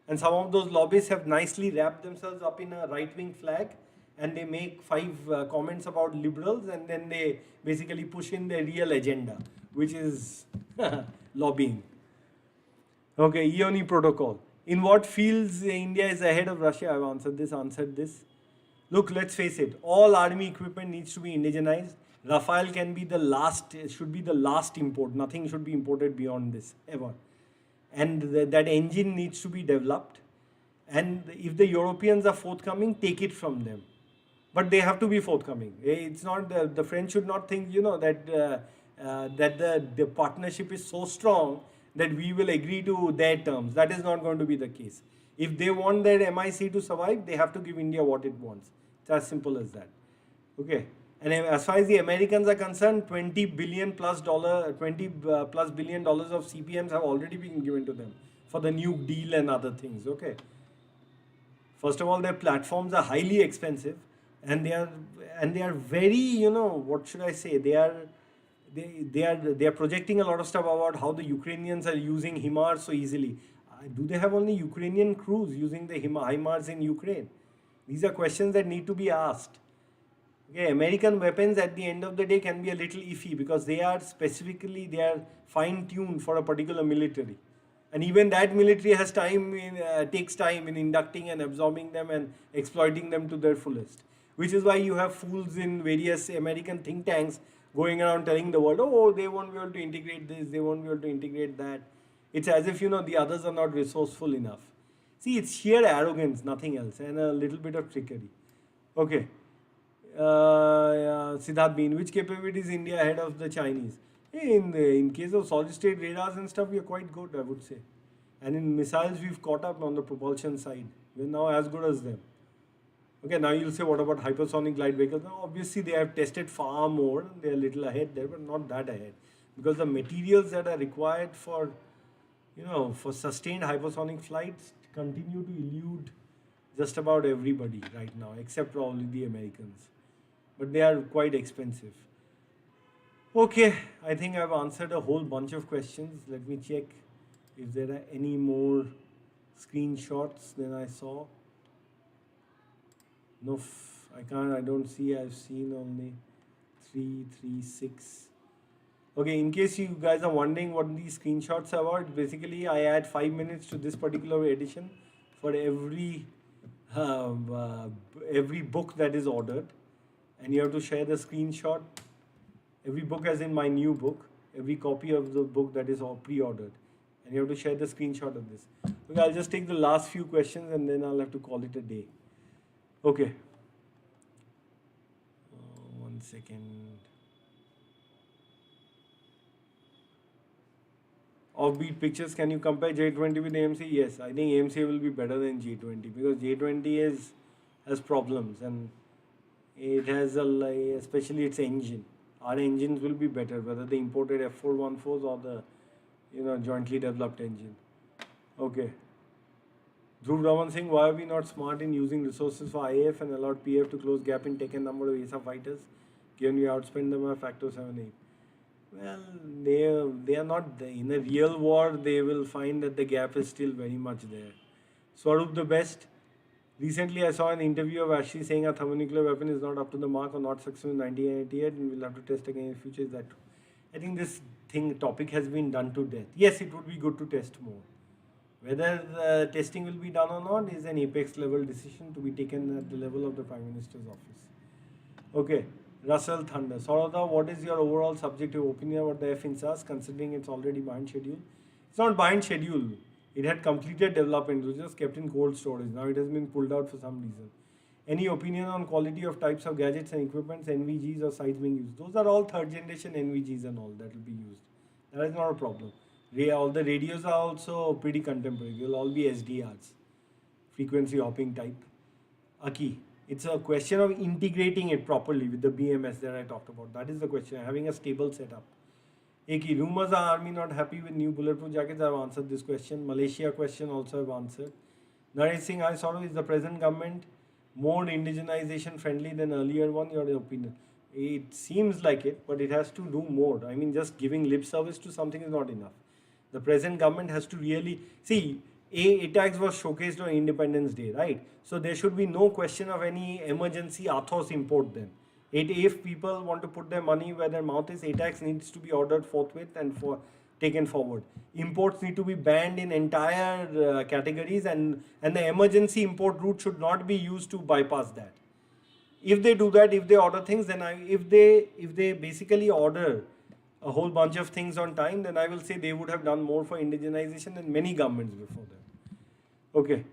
And some of those lobbyists have nicely wrapped themselves up in a right-wing flag and they make 5 comments about liberals and then they basically push in their real agenda, which is lobbying. Okay, Ioni protocol. In what fields India is ahead of Russia? I've answered this. Look, let's face it, all army equipment needs to be indigenized. Rafale can be the last, should be the last import. Nothing should be imported beyond this, ever. And that engine needs to be developed. And if the Europeans are forthcoming, take it from them. But they have to be forthcoming. It's not, the French should not think, that the partnership is so strong that we will agree to their terms. That is not going to be the case. If they want their MIC to survive, they have to give India what it wants. It's as simple as that. Okay. And as far as the Americans are concerned, 20 billion plus plus billion dollars of CPMs have already been given to them for the new deal and other things. Okay. First of all, their platforms are highly expensive, and they are very, what should I say? They are projecting a lot of stuff about how the Ukrainians are using HIMARS so easily. Do they have only Ukrainian crews using the HIMARS in Ukraine? These are questions that need to be asked. Okay, American weapons at the end of the day can be a little iffy because they are fine-tuned for a particular military. And even that military has takes time in inducting and absorbing them and exploiting them to their fullest. Which is why you have fools in various American think tanks going around telling the world, oh, they won't be able to integrate this, they won't be able to integrate that. It's as if, the others are not resourceful enough. See, it's sheer arrogance, nothing else, and a little bit of trickery. Okay. Siddharth Bean, which capabilities India ahead of the Chinese? In case of solid state radars and stuff, we are quite good, I would say. And in missiles, we've caught up on the propulsion side. We're now as good as them. Okay, now you'll say, what about hypersonic glide vehicles? Now, obviously, they have tested far more. They're a little ahead there, but not that ahead. Because the materials that are required for sustained hypersonic flights continue to elude just about everybody right now, except probably the Americans. But they are quite expensive. Okay, I think I've answered a whole bunch of questions. Let me check if there are any more screenshots than I saw. No, I don't see. I've seen only 3, 3, 6. Okay, in case you guys are wondering what these screenshots are about, basically I add 5 minutes to this particular edition for every book that is ordered, and you have to share the screenshot. Every book, as in my new book, every copy of the book that is all pre-ordered, and you have to share the screenshot of this. Okay, I'll just take the last few questions and then I'll have to call it a day. Okay. 1 second. Offbeat pictures, can you compare J20 with AMC? Yes, I think AMC will be better than J20 because J20 has problems, and it has especially its engine. Our engines will be better, whether the imported F414s or the jointly developed engine. Okay. Dhruv Raman Singh, why are we not smart in using resources for IAF and allowed PF to close gap in taken number of ASA fighters, given we outspend them by factor 7, 8? Well, they are not in a real war. They will find that the gap is still very much there. Swarup the best. Recently, I saw an interview of Ashley saying a thermonuclear weapon is not up to the mark or not successful in 1988 and we'll have to test again in the future. Is that true? I think this topic has been done to death. Yes, it would be good to test more. Whether the testing will be done or not is an apex level decision to be taken at the level of the Prime Minister's office. Okay. Russell Thunder. Saurav Jha, what is your overall subjective opinion about the FINSAS considering it's already behind schedule? It's not behind schedule. It had completed development. It was just kept in cold storage. Now it has been pulled out for some reason. Any opinion on quality of types of gadgets and equipments, NVGs or sites being used? Those are all third generation NVGs and all that will be used. That is not a problem. All the radios are also pretty contemporary. They will all be SDRs. Frequency hopping type. Aki. It's a question of integrating it properly with the BMS that I talked about. That is the question, having a stable setup. Eki, rumors are army not happy with new bulletproof jackets. I've answered this question. Malaysia question also I've answered. Naresh Singh, I saw is the present government more indigenization friendly than earlier one? Your opinion? It seems like it, but it has to do more. I mean, just giving lip service to something is not enough. The present government has to really see. ATAX was showcased on Independence Day, right? So there should be no question of any emergency Athos import then. If people want to put their money where their mouth is, ATAX needs to be ordered forthwith and taken forward. Imports need to be banned in entire categories, and the emergency import route should not be used to bypass that. if they do that, if they order things, then if they basically order a whole bunch of things on time, then I will say they would have done more for indigenization than many governments before them. Okay,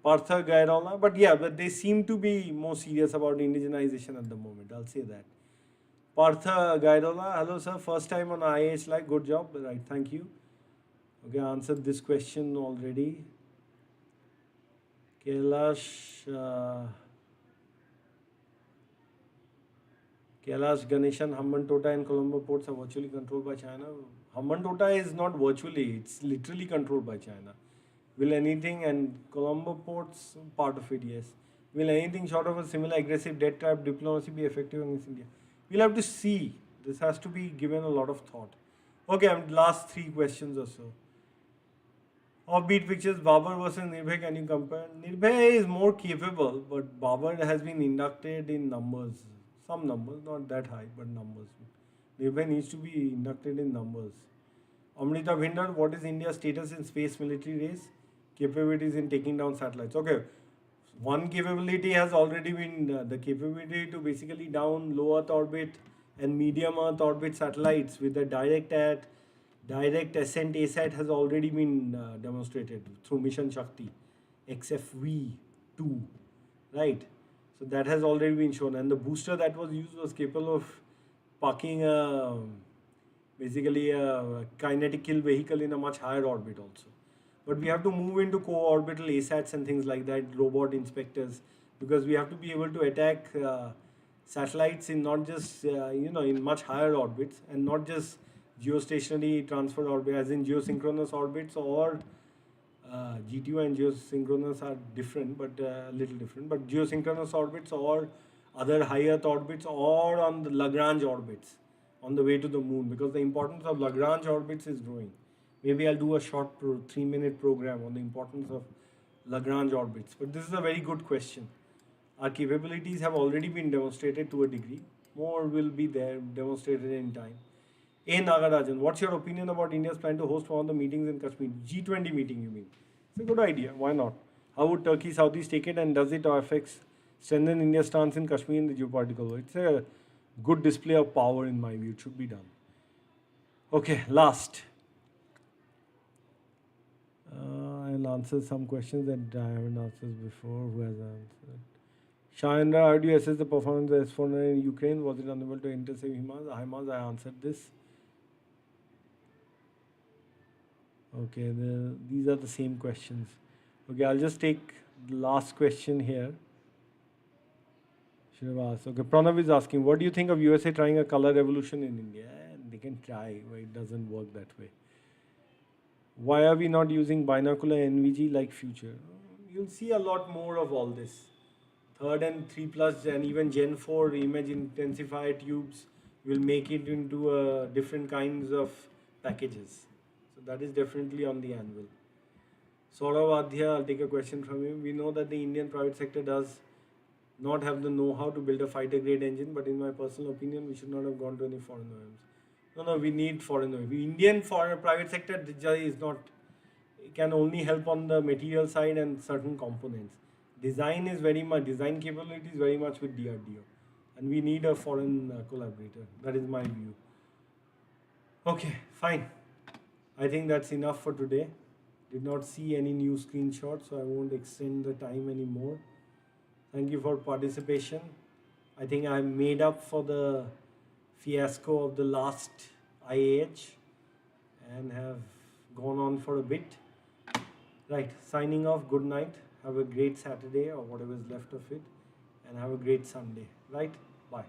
Partha Gairola, but yeah, but they seem to be more serious about indigenization at the moment. I'll say that. Partha Gairola, hello sir, first time on IAH Live, good job. Right, thank you. Okay, I answered this question already. Kailash, Kailash Ganeshan, Hambantota and Colombo ports are virtually controlled by China. Hambantota is not virtually, it's literally controlled by China. Will anything, and Colombo ports, part of it, yes. Will anything short of a similar aggressive debt trap diplomacy be effective against India? We'll have to see. This has to be given a lot of thought. Okay, last 3 questions or so. Offbeat pictures, Babar versus Nirbhay, can you compare? Nirbhay is more capable, but Babar has been inducted in numbers. Some numbers, not that high, but numbers. Nirbhay needs to be inducted in numbers. Amrita Bhinder, what is India's status in space military race? Capabilities in taking down satellites. Okay, one capability has already been the capability to basically down low Earth orbit and medium Earth orbit satellites with the direct ascent ASAT has already been demonstrated through Mission Shakti XFV-2, right? So that has already been shown, and the booster that was used was capable of parking basically a kinetic kill vehicle in a much higher orbit also. But we have to move into co-orbital ASATs and things like that, robot inspectors, because we have to be able to attack satellites in not just in much higher orbits, and not just geostationary transfer orbit, as in geosynchronous orbits, or GTO and geosynchronous are different, but a little different. But geosynchronous orbits or other high Earth orbits, or on the Lagrange orbits on the way to the moon, because the importance of Lagrange orbits is growing. Maybe I'll do a short 3-minute program on the importance of Lagrange orbits. But this is a very good question. Our capabilities have already been demonstrated to a degree. More will be there, demonstrated in time. A. Nagarajan, what's your opinion about India's plan to host one of the meetings in Kashmir? G20 meeting, you mean? It's a good idea. Why not? How would Turkey, Saudis take it, and does it affect strengthen India's stance in Kashmir in the geopolitical world? It's a good display of power in my view. It should be done. Okay, last. I'll answer some questions that I haven't answered before. Who has answered? Shahendra, how do you assess the performance of S-400 in Ukraine? Was it unable to intercept HIMARS? I answered this. Okay, these are the same questions. Okay, I'll just take the last question here. Should have asked. Okay, Pranav is asking, what do you think of USA trying a color revolution in India? They can try, but it doesn't work that way. Why are we not using binocular NVG like future? You'll see a lot more of all this. 3rd and 3+ and even Gen 4 image intensifier tubes will make it into different kinds of packages. So that is definitely on the anvil. Saurav Jha, I'll take a question from him. We know that the Indian private sector does not have the know-how to build a fighter-grade engine, but in my personal opinion, we should not have gone to any foreign OEMs. No, we need foreign OEMs. Indian foreign private sector is not, it can only help on the material side and certain components. Design capability is very much with DRDO, and we need a foreign collaborator. That is my view. Okay, fine. I think that's enough for today. Did not see any new screenshots, so I won't extend the time anymore. Thank you for participation. I think I made up for the fiasco of the last IAH and have gone on for a bit. Right, signing off. Good night. Have a great Saturday or whatever is left of it, and have a great Sunday. Right? Bye.